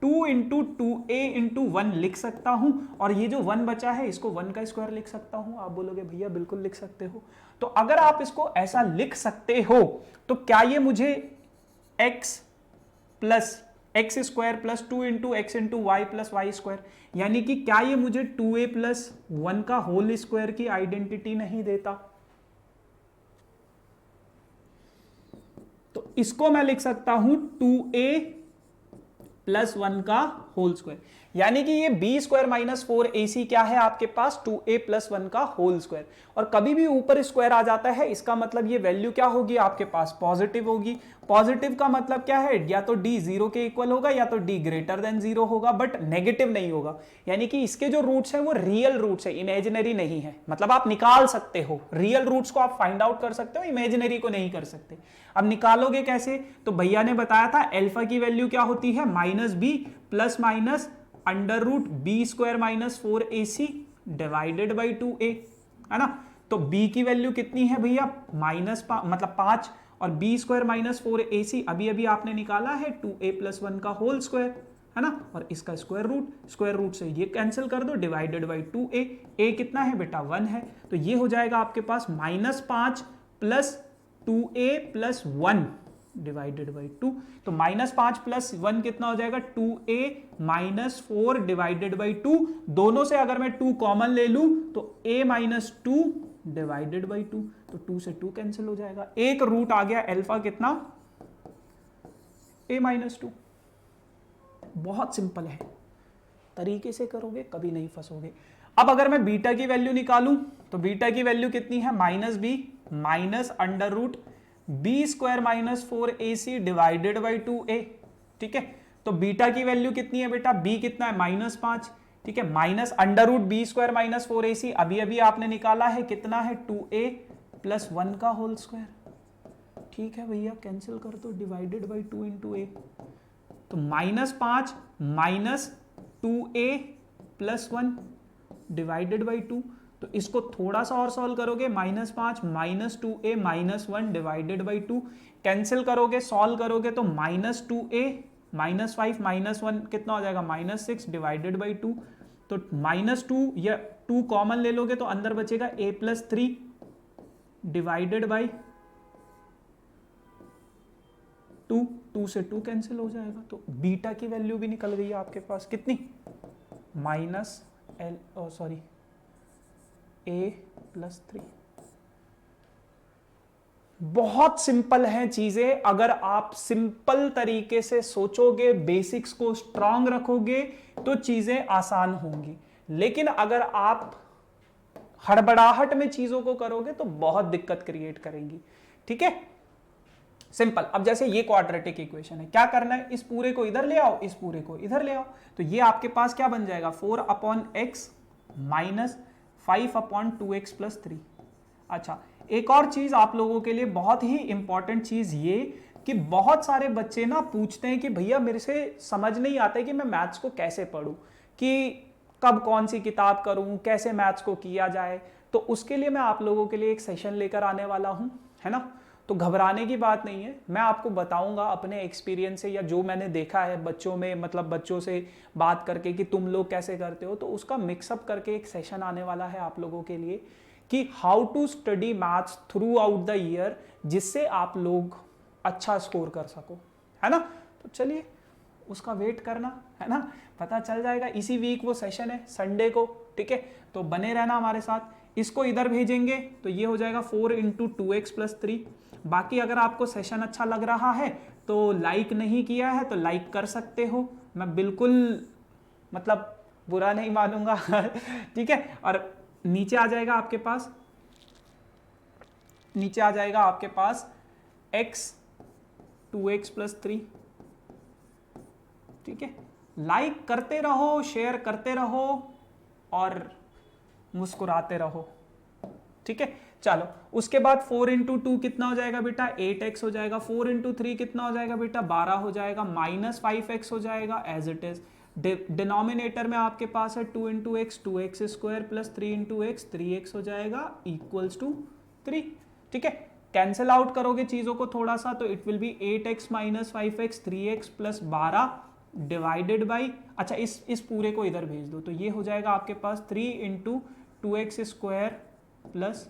2 इंटू 2a इंटू 1 लिख सकता हूं, और ये जो 1 बचा है इसको 1 का स्क्वायर लिख सकता हूं। आप बोलोगे भैया बिल्कुल लिख सकते हो। तो अगर आप इसको ऐसा लिख सकते हो तो क्या ये मुझे x plus x² plus 2 into x into y plus y², यानी कि क्या ये मुझे 2a प्लस 1 का होल स्क्वायर की आइडेंटिटी नहीं देता? तो इसको मैं लिख सकता हूं 2a प्लस 1 का होल स्क्वायर, यानी कि ये b² - 4ac क्या है आपके पास 2a प्लस 1 का होल स्क्वायर। और कभी भी ऊपर स्क्वायर आ जाता है इसका मतलब ये वैल्यू क्या होगी आपके पास, पॉजिटिव होगी। पॉजिटिव का मतलब क्या है, या तो d 0 के इक्वल होगा या तो d > 0 होगा, बट नेगेटिव नहीं होगा। यानी कि इसके जो रूट्स हैं वो रियल रूट्स है, इमेजिनरी नहीं है। मतलब आप निकाल सकते हो, रियल रूट्स को आप फाइंड आउट कर सकते हो, इमेजिनरी को नहीं कर सकते। अब निकालोगे कैसे, तो भैया ने बताया था अल्फा की वैल्यू क्या होती है -b plus minus √b² - 4ac divided by 2a, है ना। तो b की वैल्यू कितनी है भैया मतलब 5, और b² - 4ac अभी अभी आपने निकाला है 2a प्लस 1 का होल स्क्वायर, है ना, और इसका स्क्वायर रूट से ये कैंसिल कर दो, डिवाइडेड बाई 2a। a कितना है बेटा 1 है, तो ये हो जाएगा आपके पास -5 plus 2a plus 1 divided by 2। तो -5 प्लस 1 कितना हो जाएगा 2a - 4 डिवाइडेड बाई 2। दोनों से अगर मैं 2 कॉमन ले लूं तो a - 2 डिवाइडेड बाई 2, तो 2 से 2 कैंसिल हो जाएगा। एक रूट आ गया अल्फा कितना a - 2। बहुत सिंपल है, तरीके से करोगे कभी नहीं फंसोगे। अब अगर मैं बीटा की वैल्यू निकालूं तो बीटा की वैल्यू कितनी है -b minus √b² - 4ac divided by 2a। ठीक है, तो बीटा की वैल्यू कितनी है बेटा, b कितना है -5। ठीक है, माइनस √b² - 4ac अभी अभी आपने निकाला है कितना है 2a प्लस 1 का होल स्क्वायर। ठीक है भैया, कैंसिल कर दो, डिवाइडेड बाई 2 इंटू a। तो -5 minus 2a plus 1 divided by 2। तो इसको थोड़ा सा और सॉल्व करोगे, -5 minus 2a minus 1 divided by 2, cancel करोगे सॉल्व करोगे तो -2a -5 माइनस 1 कितना हो जाएगा -6 डिवाइडेड बाई 2। तो -2 या 2 कॉमन ले लोगे तो अंदर बचेगा a प्लस 3 डिवाइडेड बाई 2 से 2 कैंसिल हो जाएगा। तो बीटा की वैल्यू भी निकल गई है आपके पास कितनी, a प्लस 3। बहुत सिंपल है चीजें, अगर आप सिंपल तरीके से सोचोगे, बेसिक्स को स्ट्रांग रखोगे तो चीजें आसान होंगी। लेकिन अगर आप हड़बड़ाहट में चीजों को करोगे तो बहुत दिक्कत क्रिएट करेंगी। ठीक है, सिंपल। अब जैसे ये क्वाड्रेटिक इक्वेशन है, क्या करना है, इस पूरे को इधर ले आओ, इस पूरे को इधर ले आओ, तो ये आपके पास क्या बन जाएगा 4/x माइनस 5/2x प्लस 3। अच्छा, एक और चीज आप लोगों के लिए बहुत ही इंपॉर्टेंट चीज ये कि बहुत सारे बच्चे ना पूछते हैं कि भैया मेरे से समझ नहीं आता है कि मैं मैथ्स को कैसे पढूं, कि कब कौन सी किताब करूं, कैसे मैथ्स को किया जाए। तो उसके लिए मैं आप लोगों के लिए एक सेशन लेकर आने वाला हूं, है ना। तो घबराने की बात नहीं है, मैं आपको बताऊंगा अपने एक्सपीरियंस से या जो मैंने देखा है बच्चों में, मतलब बच्चों से बात करके कि तुम लोग कैसे करते हो, तो उसका मिक्सअप करके एक सेशन आने वाला है आप लोगों के लिए कि how to study maths throughout the year, जिससे आप लोग अच्छा स्कोर कर सको, है ना। तो चलिए उसका वेट करना, है ना, पता चल जाएगा। इसी वीक वो सेशन है संडे को, ठीक है। तो बने रहना हमारे साथ। इसको इधर भेजेंगे तो ये हो जाएगा 4 इंटू 2x प्लस 3। बाकी अगर आपको सेशन अच्छा लग रहा है तो लाइक नहीं किया है तो लाइक कर सकते हो, मैं बिल्कुल मतलब बुरा नहीं मानूंगा ठीक है। और नीचे आ जाएगा आपके पास, नीचे आ जाएगा आपके पास x 2x प्लस 3, ठीक है। लाइक करते रहो, शेयर करते रहो और मुस्कुराते रहो, ठीक है। चलो उसके बाद 4 इंटू 2 कितना हो जाएगा बेटा, 8x हो जाएगा। 4 इंटू 3 कितना हो जाएगा बेटा, 12 हो जाएगा। माइनस 5x हो जाएगा एज इट इज। डिनोमिनेटर में आपके पास है 2 into x, 2x square plus 3 into x, 3x हो जाएगा इक्वल्स टू 3, ठीक है। कैंसिल आउट करोगे चीजों को थोड़ा सा तो it will be 8x minus 5x, 3x plus 12 divided by, अच्छा इस पूरे को इधर भेज दो तो ये हो जाएगा आपके पास 3 into 2x square plus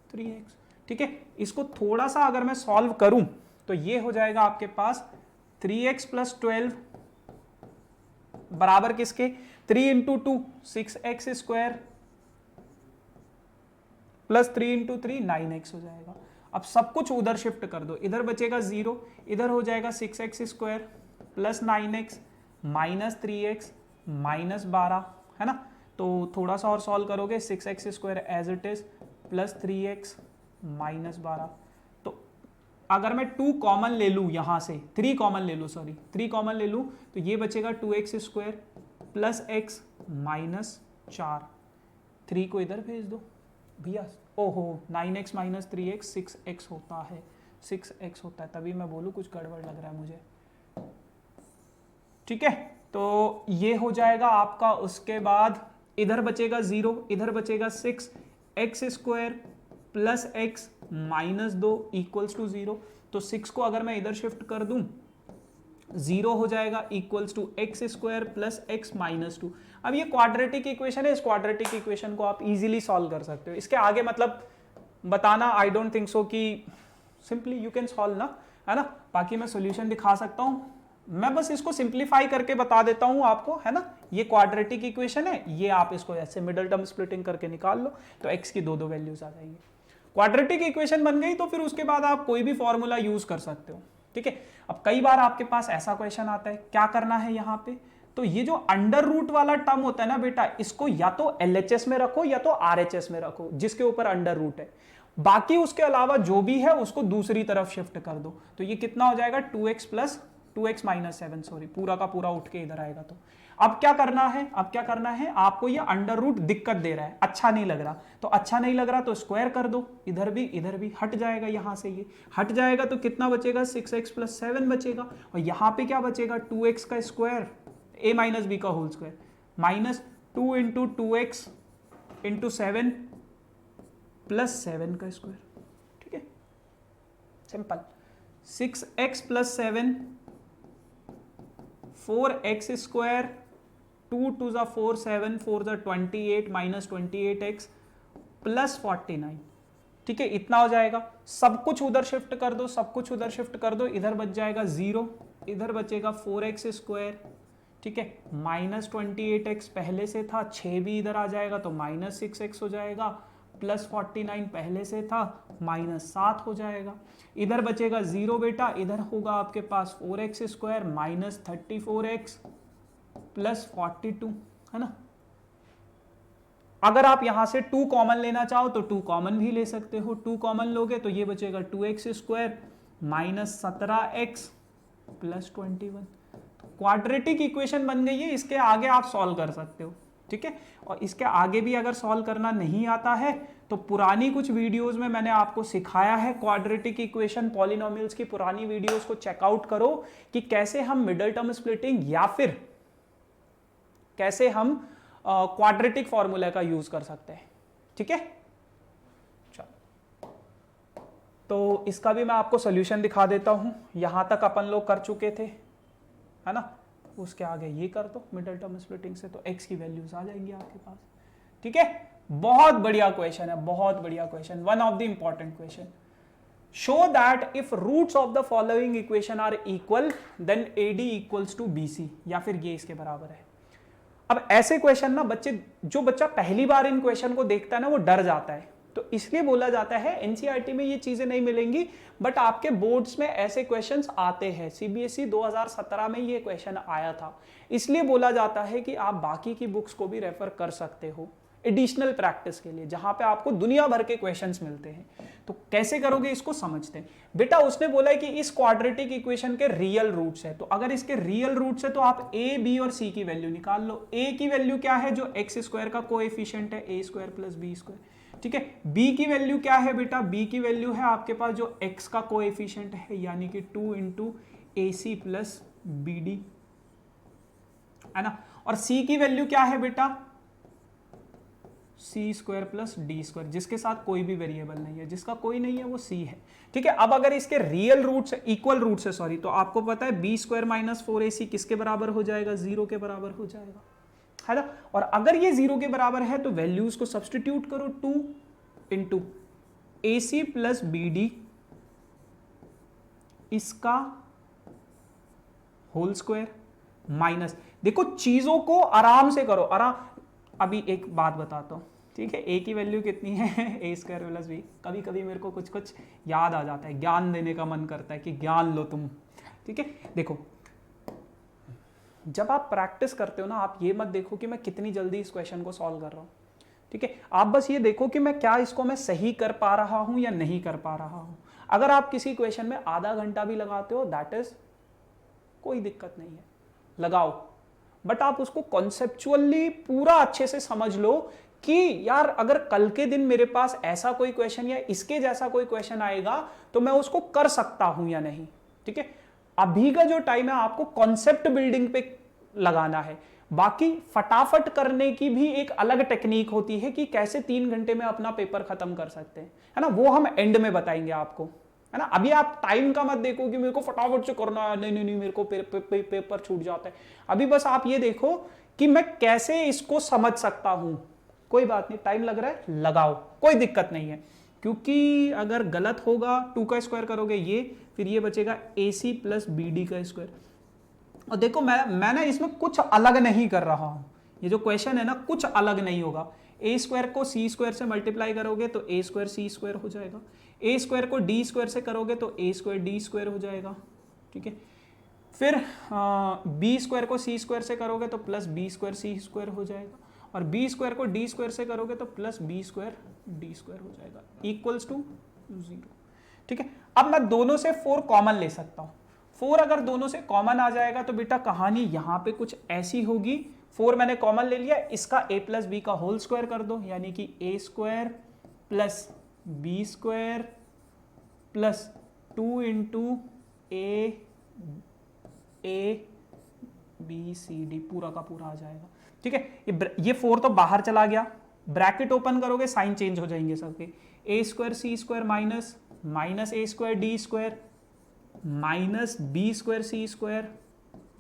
3x, ठीक है। इसको थोड़ा सा अगर मैं सॉल्व करूं तो ये हो जाएगा आपके पास 3x प्लस 12 बराबर किसके, 3 into 2 6x square plus 3 into 3 9x हो जाएगा। अब सब कुछ उधर शिफ्ट कर दो, इधर बचेगा 0, इधर हो जाएगा 6x square plus 9x minus 3x minus 12, है ना। तो थोड़ा सा और सॉल्व करोगे 6x square as it is plus 3x minus 12। तो अगर मैं 2 कॉमन ले लूँ यहाँ से, 3 कॉमन ले लूँ, सॉरी 3 कॉमन ले लूँ तो ये बचेगा 2x square plus x minus 4। 3 को इधर भेज दो भैया, ओहो 9x माइनस 3x 6x होता है, 6x होता है, तभी मैं बोलूँ कुछ गड़बड़ लग रहा है मुझे, ठीक है। तो ये हो जाएगा आपका, उसके बाद इधर बचेगा 0, इधर बचेगा 6x square plus x minus 2 equals to 0। तो 6 को अगर मैं इधर शिफ्ट कर दूं 0 हो जाएगा equals to x square plus x minus 2। अब ये क्वाड्रेटिक इक्वेशन है, इस क्वाड्रेटिक इक्वेशन को आप इजीली सॉल्व कर सकते हो। इसके आगे मतलब बताना आई डोंट थिंक सो कि सिंपली यू कैन सॉल्व ना, है ना। बाकी मैं सॉल्यूशन दिखा सकता हूं, मैं बस इसको सिंप्लीफाई करके बता देता हूं आपको, है ना। ये क्वाड्रेटिक इक्वेशन है, ये आप इसको ऐसे मिडल टर्म स्प्लिटिंग करके निकाल लो तो x की दो वैल्यूज आ जाएंगी। क्वाड्रेटिक इक्वेशन बन गई तो फिर उसके बाद आप कोई भी फॉर्मूला यूज कर सकते हो, ठीक है। अब कई बार आपके पास ऐसा क्वेश्चन आता है, क्या करना है यहाँ पे, तो ये जो अंडर रूट वाला टर्म होता है ना बेटा, इसको या तो LHS में रखो या तो RHS में रखो जिसके ऊपर अंडर रूट है। बाकी उसके अलावा जो भी है उसको दूसरी तरफ शिफ्ट कर दो। तो ये कितना हो जाएगा 2x plus 2x minus 7, sorry पूरा का पूरा उठ के इधर आएगा। तो अब क्या करना है, अब क्या करना है, आपको ये अंडर रूट दिक्कत दे रहा है, अच्छा नहीं लग रहा, तो अच्छा नहीं लग रहा तो स्क्वायर कर दो, इधर भी हट जाएगा, यहां से ये हट जाएगा तो कितना बचेगा 6x प्लस 7 बचेगा। और यहां पे क्या बचेगा 2x का स्क्वायर a माइनस बी का whole square minus 2 into 2x into 7 plus 7 का स्क्वायर, ठीक है simple. 6x plus 7 4x square 2 to ज़ा 4 7 4 ज़ा 28 माइनस 28x प्लस 49, ठीक है इतना हो जाएगा। सब कुछ उधर शिफ्ट कर दो, सब कुछ उधर शिफ्ट कर दो, इधर बच जाएगा 0, इधर बचेगा 4x स्क्वायर, ठीक है माइनस 28x पहले से था, 6 भी इधर आ जाएगा तो माइनस 6x हो जाएगा, प्लस 49 पहले से था माइनस 7 हो जाएगा, इधर बचेगा 0 बेटा, इधर होगा आपके पास 4x square minus 34x plus 42, है ना। अगर आप यहां से 2 कॉमन लेना चाहो तो 2 कॉमन भी ले सकते हो, 2 कॉमन लोगे तो ये बचेगा 2x square minus 17x plus 21। Quadratic equation बन गई है, इसके आगे आप सॉल्व कर सकते हो, ठीक है। और इसके आगे भी अगर सॉल्व करना नहीं आता है तो पुरानी कुछ वीडियोस में मैंने आपको सिखाया है क्वाड्रेटिक इक्वेशन, पॉलिनोमियल्स की पुरानी वीडियोस को चेकआउट करो कि कैसे हम मिडिल टर्म स्प्लिटिंग या फिर कैसे हम क्वाड्रेटिक फॉर्मूला का यूज कर सकते हैं। ठीक है, चलो तो इसका भी मैं आपको सोल्यूशन दिखा देता हूं। यहां तक अपन लोग कर चुके थे, है ना। उसके आगे ये कर दो मिडिल टर्म स्प्लिटिंग से, तो x की वैल्यूज आ जाएंगी आपके पास। ठीक है, बहुत बढ़िया क्वेश्चन है, बहुत बढ़िया question, one of the important question. Show that if roots of the following equation are equal then AD equals to BC, या फिर ये इसके बराबर है। अब ऐसे क्वेश्चन ना जो बच्चा पहली बार इन क्वेश्चन को देखता है ना वो डर जाता है, तो इसलिए बोला जाता है एनसीईआरटी में ये चीजें नहीं मिलेंगी, बट आपके बोर्ड्स में ऐसे क्वेश्चंस आते हैं। सीबीएसई 2017 में ये क्वेश्चन आया था, इसलिए बोला जाता है कि आप बाकी की बुक्स को भी रेफर कर सकते हो एडिशनल प्रैक्टिस के लिए, जहां पे आपको दुनिया भर के क्वेश्चंस मिलते हैं। तो कैसे करोगे इसको समझते हैं। बेटा उसने बोला है कि इस क्वाड्रेटिक इक्वेशन के रियल रूट्स है, तो अगर इसके रियल रूट्स है तो आप a, b और c की वैल्यू निकाल लो। a की वैल्यू क्या है, जो x स्क्वायर का कोएफिशिएंट है, a square plus b square. ठीक है, b की वैल्यू क्या है बेटा, b की वैल्यू है आपके पास जो x का कोएफिशिएंट है, यानी कि 2 इंटू AC प्लस BD, है ना। और c की वैल्यू क्या है बेटा, सी स्क्वायर प्लस डी स्क्वायर, जिसके साथ कोई भी वेरिएबल नहीं है, जिसका कोई नहीं है वो सी है। ठीक है, अब अगर इसके रियल रूट्स इक्वल रूट्स है, सॉरी, तो आपको पता है बी स्क्वायर माइनस 4AC किसके बराबर हो जाएगा, 0 के बराबर हो जाएगा, है ना। और अगर ये 0 के बराबर है तो वैल्यूज को सब्सटीट्यूट करो, 2 इंटू AC प्लस BD इसका होल स्क्वायर माइनस, देखो चीजों को आराम से करो, आराम। अभी एक बात बताता हूं, ठीक है, a की वैल्यू कितनी है, a स्क्वायर प्लस b। कभी कभी मेरे को कुछ कुछ याद आ जाता है, ज्ञान देने का मन करता है कि ज्ञान लो तुम। ठीक है, देखो जब आप प्रैक्टिस करते हो ना, आप ये मत देखो कि मैं कितनी जल्दी इस क्वेश्चन को सॉल्व कर रहा हूं। ठीक है, आप बस ये देखो कि मैं क्या इसको मैं सही कर पा रहा हूं या नहीं कर पा रहा हूं। अगर आप किसी क्वेश्चन में आधा घंटा भी लगाते हो, दैट इज कोई दिक्कत नहीं है, लगाओ, बट आप उसको कॉन्सेप्चुअली पूरा अच्छे से समझ लो कि यार अगर कल के दिन मेरे पास ऐसा कोई क्वेश्चन या इसके जैसा कोई क्वेश्चन आएगा तो मैं उसको कर सकता हूं या नहीं। ठीक है, अभी का जो टाइम है आपको कॉन्सेप्ट बिल्डिंग पे लगाना है, बाकी फटाफट करने की भी एक अलग टेक्निक होती है कि कैसे 3 घंटे में अपना पेपर खत्म कर सकते हैं, है ना, वो हम एंड में बताएंगे आपको, है ना। अभी आप टाइम का मत देखो कि मेरे को फटाफट से करना है, नहीं नहीं नहीं मेरे को पेपर छूट जाता है। अभी बस आप ये देखो कि मैं कैसे इसको समझ सकता हूं। कोई बात नहीं, टाइम लग रहा है लगाओ, कोई दिक्कत नहीं है, क्योंकि अगर गलत होगा 2 का स्क्वायर करोगे ये, फिर ये बचेगा AC प्लस BD का स्क्वायर। और देखो मैं ना इसमें कुछ अलग नहीं कर रहा हूं, ये जो क्वेश्चन है ना कुछ अलग नहीं होगा। a स्क्वायर को c स्क्वायर से मल्टीप्लाई करोगे तो a स्क्वायर c स्क्वायर हो जाएगा, a स्क्वायर को d स्क्वायर से करोगे तो a स्क्वायर d स्क्वायर हो जाएगा। ठीक है, फिर b स्क्वायर को c स्क्वायर से करोगे तो plus b square c square हो जाएगा, और b स्क्वायर को d स्क्वायर से करोगे तो plus b square d square हो जाएगा, इक्वल्स टू 0। ठीक है, अब मैं दोनों से 4 कॉमन ले सकता हूं। 4 अगर दोनों से कॉमन आ जाएगा तो बेटा कहानी यहां पे कुछ ऐसी होगी, 4 मैंने कॉमन ले लिया, इसका a प्लस बी का होल स्क्वायर कर दो, यानी कि a square plus b square plus 2 into a b c d पूरा का पूरा आ जाएगा। ठीक है, ये 4 तो बाहर चला गया, ब्रैकेट ओपन करोगे साइन चेंज हो जाएंगे सबके, a square c square minus minus a square d square minus b square c square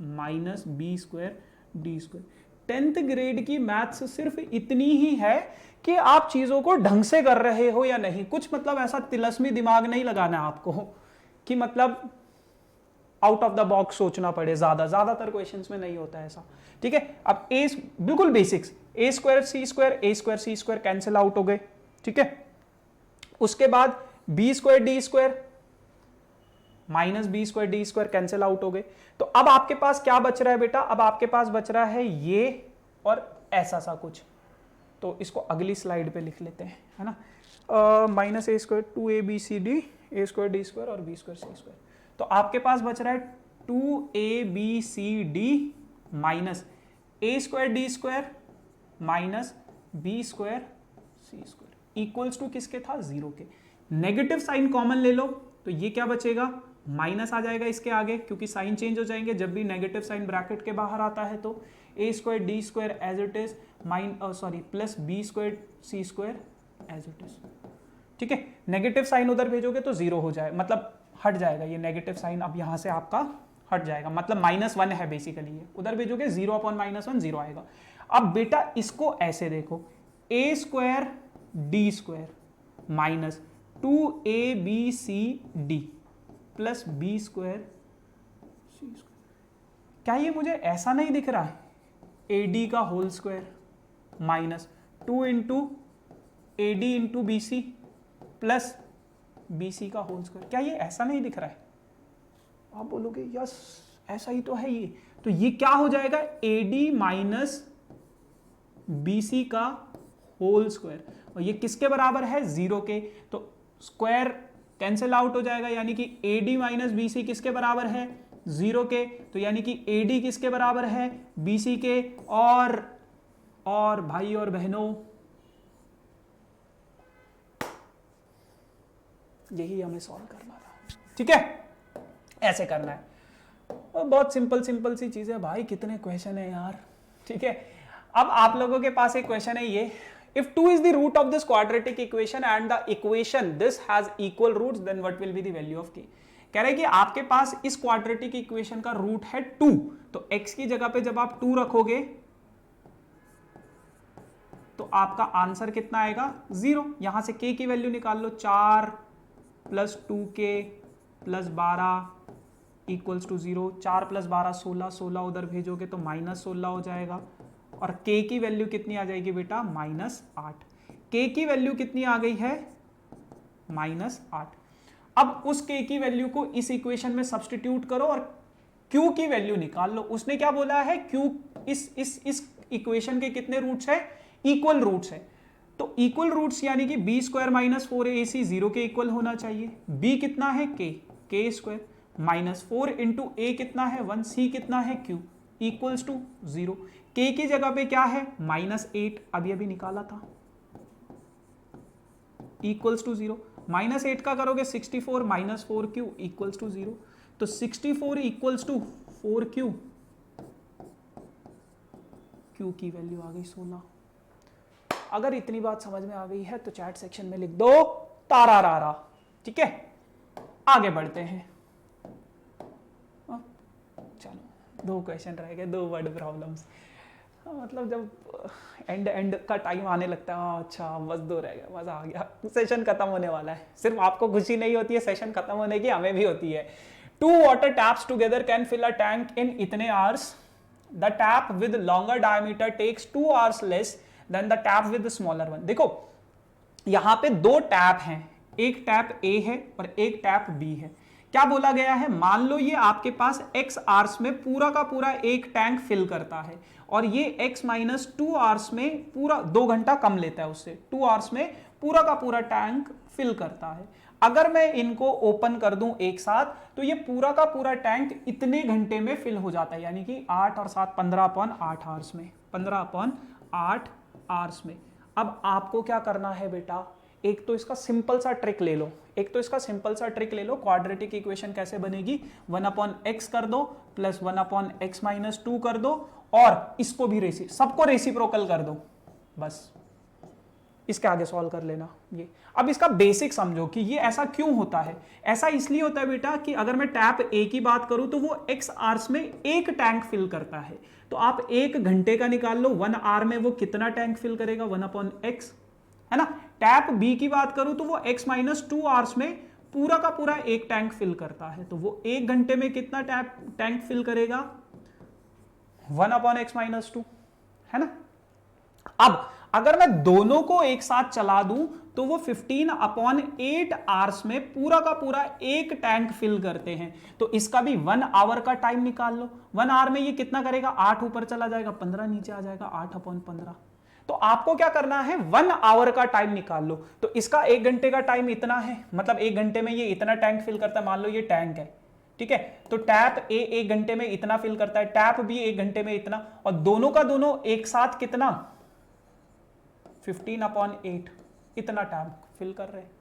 minus b square d square. 10th grade की मैथ्स सिर्फ इतनी ही है कि आप चीजों को ढंग से कर रहे हो या नहीं, कुछ मतलब ऐसा तिलस्मी दिमाग नहीं लगाना आपको कि मतलब आउट ऑफ द बॉक्स सोचना पड़े, ज्यादातर क्वेश्चंस में नहीं होता ऐसा। ठीक है, अब a बिल्कुल basics, a square c square cancel out हो गए। ठीक है, उसके बाद b square d square minus b square d square cancel out हो गए। तो अब आपके पास क्या बच रहा है बेटा, अब आपके पास बच रहा है ये और ऐसा सा कुछ, तो इसको अगली स्लाइड पे लिख लेते हैं, है ना, minus a square 2ABCD a square d square और बी स्क्वायर सी स्क्वायर। तो आपके पास बच रहा है 2ABCD minus a square d square minus b square c square equals to किसके था, 0 के। नेगेटिव साइन कॉमन ले लो तो ये क्या बचेगा, माइनस आ जाएगा इसके आगे, क्योंकि साइन चेंज हो जाएंगे जब भी नेगेटिव साइन ब्रैकेट के बाहर आता है। तो a square d square as it is plus b square c square as it is. ठीक है, नेगेटिव साइन उधर भेजोगे तो 0 हो जाए, मतलब हट जाएगा ये नेगेटिव साइन, अब यहां से आपका हट जाएगा, मतलब -1 है बेसिकली ये, उधर भेजोगे 0/-1 0 आएगा। अब बेटा इसको ऐसे देखो, a square d square minus 2abcd plus b square c square. क्या ये मुझे ऐसा नहीं दिख रहा है, AD का whole square minus 2 into AD into BC plus BC का होल स्क्वायर? क्या ये ऐसा नहीं दिख रहा है? आप बोलोगे यस ऐसा ही तो है ये। तो ये क्या हो जाएगा, AD माइनस BC का होल स्क्वायर, और ये किसके बराबर है, 0 के। तो स्क्वायर कैंसिल आउट हो जाएगा, यानी कि AD माइनस BC किसके बराबर है, 0 के। तो यानी कि AD किसके बराबर है, BC के। और भाई और बहनों यही हमें सॉल्व करना था। ठीक है, ऐसे करना है, और बहुत सिंपल सी चीज है भाई। कितने क्वेश्चन है यार। ठीक है, अब आप लोगों के पास एक क्वेश्चन है ये, if 2 is the root of this quadratic equation and the equation this has equal roots then what will be the value of k। कह रहे हैं कि आपके पास इस क्वाड्रेटिक इक्वेशन का रूट है 2, तो x की जगह पे जब आप 2 रखोगे तो आपका आंसर कितना आएगा, 0। यहां से k की वैल्यू निकाल लो, 4 plus 2k plus 12 equals to 0। 4 plus 12 16, 16 उधर भेजोगे तो -16 हो जाएगा। और k की वैल्यू कितनी आ जाएगी बेटा, -8। k की वैल्यू कितनी आ गई है, -8। अब उस k की वैल्यू को इस इक्वेशन में सब्स्टिट्यूट करो और q की वैल्यू निकाल लो। उसने क्या बोला है, q इस इक्वेशन के कितने रूट्स है, इक्वल रूट्स है। तो इक्वल रूट्स यानी कि b स्क्वायर माइनस 4ac 0 के इक्वल होना चाहिए। b कितना है, k square minus 4 into a कितना है 1, c कितना है q इक्वल्स टू 0। k की जगह पे क्या है, -8 अभी निकाला था, इक्वल्स टू 0। -8 का करोगे 64 माइनस 4q इक्वल्स टू 0। तो 64 इक्वल्स टू 4q, q की वैल्यू आ गई 16। अगर इतनी बात समझ में आ गई है तो चैट सेक्शन में लिख दो तारा रारा। ठीक है, आगे बढ़ते हैं। चलो 2 क्वेश्चन रह गए, 2 वर्ड प्रॉब्लम्स। मतलब जब एंड का टाइम आने लगता है, अच्छा बस 2 रह गए, मजा आ गया, सेशन खत्म होने वाला है। सिर्फ आपको खुशी नहीं होती है सेशन खत्म होने की, हमें भी होती है। 2 water taps together can fill a tank in इतने hours. The tap with longer diameter takes 2 hours less than the tap with smaller one. देखो यहां पे 2 टैप हैं, एक टैप A है और एक टैप B है। क्या बोला गया है, मान लो ये आपके पास x आवर्स में पूरा का पूरा एक टैंक फिल करता है, और ये x माइनस 2 आवर्स में पूरा 2 घंटा कम लेता है उससे, 2 आवर्स में पूरा का पूरा टैंक फिल करता है। अगर मैं इनको ओपन कर दूं एक साथ तो ये पूरा का पूरा टैंक इतने घंटे में फिल हो जाता है, यानी कि 8 और 7 15/8 आवर्स में, 15/8 आवर्स में। अब आपको क्या करना है बेटा, एक तो इसका सिंपल सा ट्रिक ले लो, क्वाड्रेटिक इक्वेशन कैसे बनेगी, 1/x कर दो प्लस 1/x माइनस 2 कर दो, और इसको भी सबको रेसिप्रोकल कर दो, बस इसके आगे सॉल्व कर लेना ये। अब इसका बेसिक समझो कि ये ऐसा क्यों होता है। ऐसा इसलिए होता है बेटा कि अगर मैं टैप A की बात करूं तो वो x आवर्स में एक टैंक फिल करता है, तो आप 1 घंटे का निकाल लो, 1 आवर में वो कितना टैंक फिल करेगा, 1/x, है ना। टैप B की बात करूं तो वो x माइनस 2 आवर्स में पूरा का पूरा एक टैंक फिल करता है, तो वो 1 घंटे में कितना टैंक फिल करेगा, 1/x माइनस 2, है ना। अब अगर मैं दोनों को एक साथ चला दूं तो वो 15/8 आवर्स में पूरा का पूरा एक टैंक फिल करते हैं। तो इसका भी 1 आवर का टाइम निकाल लो, 1 आवर में ये कितना करेगा, 8 ऊपर चला जाएगा, 15 नीचे आ जाएगा, 8/15। तो आपको क्या करना है, 1 आवर का टाइम निकाल लो। तो इसका 1 घंटे का टाइम इतना है, मतलब 1 घंटे में ये इतना टैंक फिल करता है, मान लो ये टैंक है, ठीक है। तो टैप A 1 घंटे में इतना फिल करता है, टैप B 1 घंटे में इतना, और दोनों का दोनों एक साथ कितना, 15/8 इतना टाइम फिल कर रहे हैं।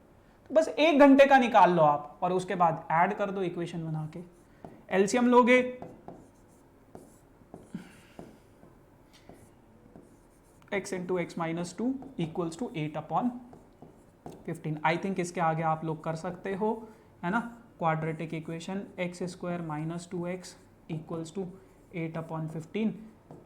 तो बस 1 घंटे का निकाल लो आप और उसके बाद ऐड कर दो इक्वेशन बना के। एलसीएम लोगे x into x minus 2 equals to 8/15। I think इसके आगे आप लोग कर सकते हो, है ना। Quadratic equation x square minus 2x equals to 8/15।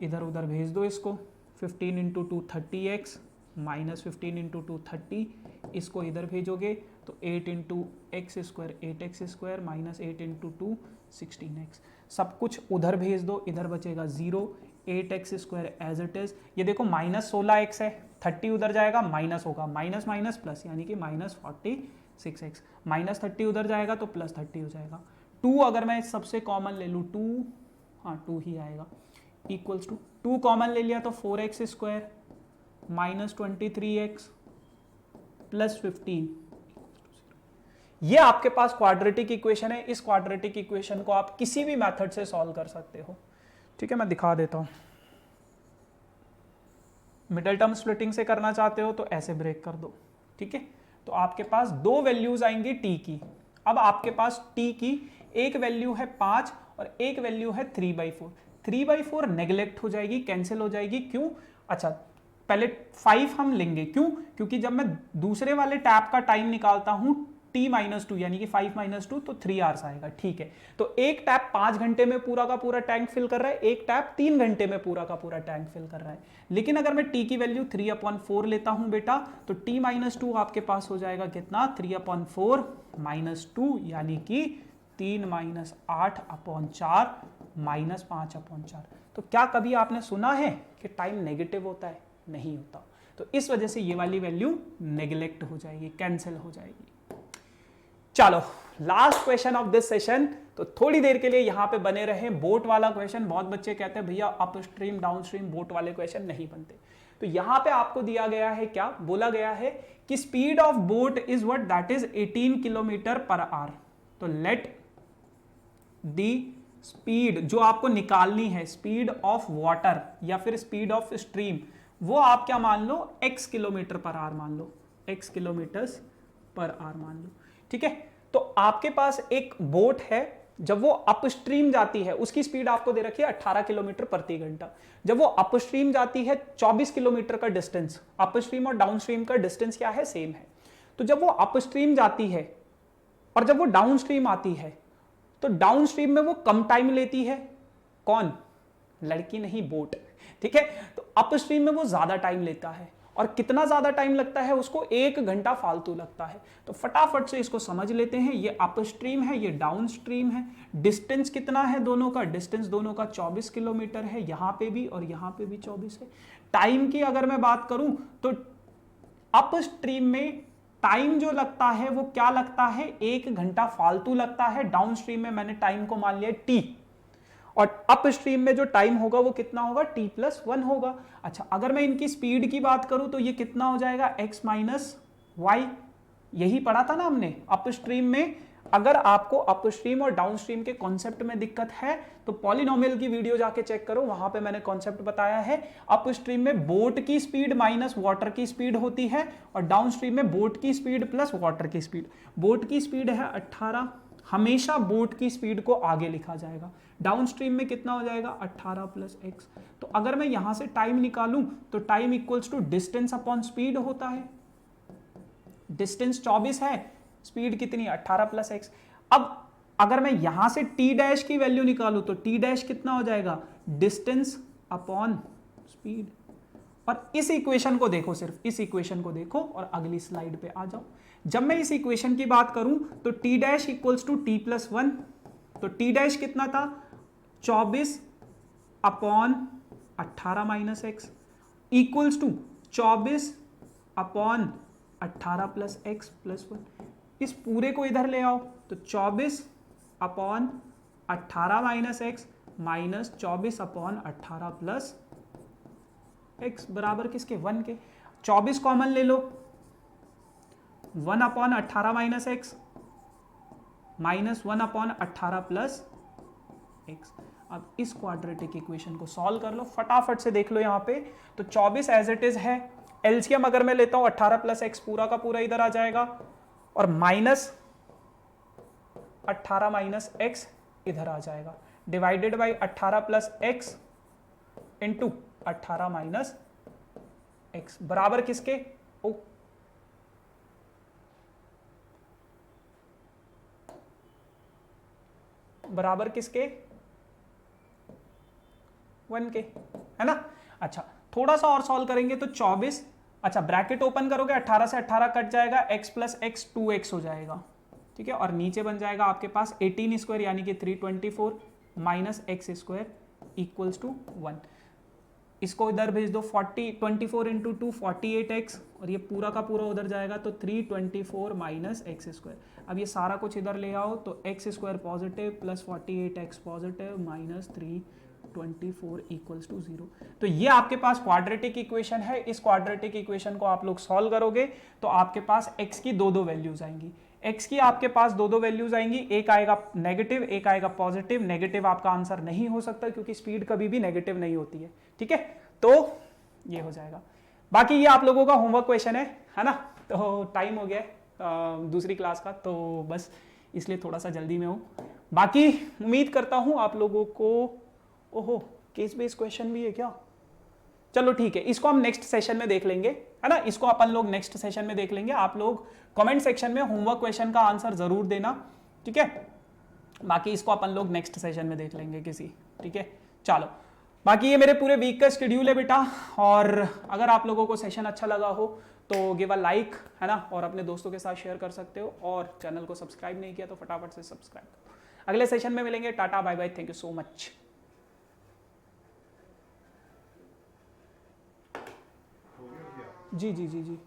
इधर उधर भेज दो इसको। 15 इंटू 2 30x माइनस 15 इंटू 2 30, इसको इधर भेजोगे तो 8 into x square 8x square minus 8 into 2 16x। सब कुछ उधर भेज दो, इधर बचेगा 0। 8x square as it is. ये देखो माइनस 16x है, 30 उधर जाएगा माइनस होगा, माइनस माइनस प्लस यानी कि माइनस 46x। माइनस 30 उधर जाएगा तो प्लस 30 हो जाएगा। 2 अगर मैं सबसे कॉमन ले लूँ 2, हाँ 2 ही आएगा, इक्वल्स टू 2 कॉमन ले लिया तो 4x square minus 23x plus 15। ये आपके पास क्वाड्रेटिक इक्वेशन है। इस क्वाड्रेटिक इक्वेशन को आप किसी भी मेथड से सॉल्व कर सकते हो। ठीक है, मैं दिखा देता हूं। मिडिल टर्म स्प्लिटिंग से करना चाहते हो तो ऐसे ब्रेक कर दो। ठीक है, तो आपके पास 2 वैल्यूज आएंगी t की। अब आपके पास t की एक वैल्यू है 5 और एक वैल्यू है 3/4। 3/4 नेग्लेक्ट हो जाएगी, कैंसिल हो जाएगी। क्यों? अच्छा, पहले 5 हम लेंगे। क्यों? क्योंकि जब मैं दूसरे वाले टैप का टाइम निकालता हूं t-2 यानी कि 5-2 तो 3 आवर्स आएगा। ठीक है, तो एक टैप 5 घंटे में पूरा का पूरा टैंक फिल कर रहा है, एक टैप 3 घंटे में पूरा का पूरा टैंक फिल कर रहा है। लेकिन अगर मैं t की वैल्यू 3/4 लेता हूं बेटा, तो t-2 आपके पास हो जाएगा कितना? 3/4 -2 यानी कि 3 - 8/4 -5/4। तो क्या कभी आपने सुना है कि टाइम नेगेटिव होता है? नहीं होता। तो इस वजह से ये वाली वैल्यू नेग्लेक्ट हो जाएगी, कैंसिल हो जाएगी। चलो, last question of this session. तो थोड़ी देर के लिए यहां पे बने रहे। बोट वाला क्वेश्चन, बहुत बच्चे कहते हैं भैया up stream down stream boat वाले क्वेश्चन नहीं बनते। तो यहां पे आपको दिया गया है, क्या बोला गया है कि speed of boat is what? That is 18 kilometre per hour. तो लेट दी स्पीड जो आपको निकालनी है, स्पीड ऑफ वाटर या फिर स्पीड ऑफ स्ट्रीम, वो आप क्या मान लो? x किलोमीटर पर आवर मान लो, x किलोमीटर्स पर आवर मान लो। ठीक है, तो आपके पास एक बोट है, जब वो अपस्ट्रीम जाती है उसकी स्पीड आपको दे रखी है 18 किलोमीटर प्रति घंटा। जब वो अपस्ट्रीम जाती है 24 किलोमीटर का डिस्टेंस, अपस्ट्रीम और डाउनस्ट्रीम का डिस्टेंस क्या है? सेम है। तो जब वो अपस्ट्रीम जाती है और जब वो डाउनस्ट्रीम आती है, तो डाउनस्ट्रीम में वो कम टाइम लेती है। कौन? लड़की नहीं, बोट। ठीक है, तो अपस्ट्रीम में वो ज्यादा टाइम लेता है। और कितना ज्यादा टाइम लगता है उसको? 1 घंटा फालतू लगता है। तो फटाफट से इसको समझ लेते हैं। ये अपस्ट्रीम है, ये डाउनस्ट्रीम है। डिस्टेंस कितना है दोनों का? डिस्टेंस दोनों का 24 किलोमीटर है। यहां पे भी और यहां पे भी 24 है। टाइम की अगर मैं बात करूं तो अपस्ट्रीम में टाइम जो लगता है वो क्या लगता है? 1 घंटा फालतू लगता है। डाउनस्ट्रीम में मैंने टाइम को मान लिया टी, और अपस्ट्रीम में जो टाइम होगा वो कितना होगा? t+1 होगा। अच्छा, अगर मैं इनकी स्पीड की बात करूं तो ये कितना हो जाएगा? x - y। यही पढ़ा था ना हमने अपस्ट्रीम में। अगर आपको अपस्ट्रीम और डाउनस्ट्रीम के कॉन्सेप्ट में दिक्कत है तो पॉलिनोमियल की वीडियो जाके चेक करो, वहां पे मैंने कॉन्सेप्ट बताया है। अपस्ट्रीम में बोट की स्पीड माइनस वाटर की स्पीड होती है और डाउनस्ट्रीम में बोट की स्पीड प्लस वाटर की स्पीड। बोट की स्पीड है 18, हमेशा बोट की स्पीड को आगे लिखा जाएगा। डाउनस्ट्रीम में कितना हो जाएगा? 18 + x। तो अगर मैं यहां से टाइम निकालूं तो time equals to distance upon speed होता है। डिस्टेंस 24 है, स्पीड कितनी? 18 + x। अब अगर मैं यहां से t' की वैल्यू निकालूं तो t' कितना हो जाएगा? Distance upon speed. और इस इक्वेशन को देखो, सिर्फ इस इक्वेशन को देखो और अगली स्लाइड पे आ जाओ। जब मैं इस इक्वेशन की बात करूं तो t' इक्वल्स टू t+1। तो t' कितना था? 24 upon 18 - x equals to 24 upon 18 + x + 1। इस पूरे को इधर ले आओ तो 24 upon 18 - x minus 24 upon 18 + x बराबर किसके? 1 के। 24 कॉमन ले लो, 1 upon 18 - x minus 1 upon 18 + x। अब इस क्वाड्रेटिक इक्वेशन को सॉल्व कर लो, फटाफट से देख लो यहां पे। तो 24 एज इट इज है, एलसीएम अगर मैं लेता हूं 18 प्लस एक्स पूरा का पूरा इधर आ जाएगा और माइनस 18 माइनस एक्स इधर आ जाएगा, divided by 18 plus x into 18 minus x बराबर किसके, ओ बराबर किसके, 1 के, है ना। अच्छा थोड़ा सा और सॉल्व करेंगे तो 24, अच्छा ब्रैकेट ओपन करोगे 18 से 18 कट जाएगा, x प्लस एक्स 2x हो जाएगा, ठीक है, और नीचे बन जाएगा आपके पास 18 स्क्वायर यानी कि 324 minus x square equals to 1। इसको इधर भेज दो 24 इंटू 2 48x और ये पूरा का पूरा उधर जाएगा तो 324 माइनस एक्स स्क्वायर। अब ये सारा कुछ इधर ले आओ तो x square positive plus 48x positive minus 324 equals to 0। तो ये आपके पास क्वाड्रेटिक इक्वेशन है। इस क्वाड्रेटिक इक्वेशन को आप लोग सॉल्व करोगे तो आपके पास x की दो वैल्यूज आएंगी, x की आपके पास दो वैल्यूज आएंगी, एक आएगा नेगेटिव एक आएगा पॉजिटिव। नेगेटिव आपका आंसर नहीं हो सकता क्योंकि स्पीड कभी भी नेगेटिव नहीं होती है, ठीक है, तो ये हो जाएगा। बाकी ये आप लोगों का होमवर्क क्वेश्चन है ना। तो टाइम हो गया दूसरी क्लास का, तो बस इसलिए थोड़ा सा जल्दी में हूँ। बाकी उम्मीद करता हूँ आप लोगों को, ओहो केस बेस्ड क्वेश्चन भी है क्या, चलो ठीक है, इसको हम नेक्स्ट सेशन में देख लेंगे, है ना, इसको अपन लोग नेक्स्ट सेशन में देख लेंगे। आप लोग कमेंट सेक्शन में होमवर्क क्वेश्चन का आंसर जरूर देना, ठीक है। बाकी इसको अपन लोग नेक्स्ट सेशन में देख लेंगे किसी, ठीक है। चलो बाकी ये मेरे पूरे वीक का शेड्यूल है बेटा, और अगर आप लोगों को सेशन अच्छा लगा हो तो गिव अ लाइक, है ना, और अपने दोस्तों के साथ शेयर कर सकते हो, और चैनल को सब्सक्राइब नहीं किया तो फटाफट से सब्सक्राइब करो। अगले सेशन में मिलेंगे, tata bye bye, thank you so much. जी जी जी जी।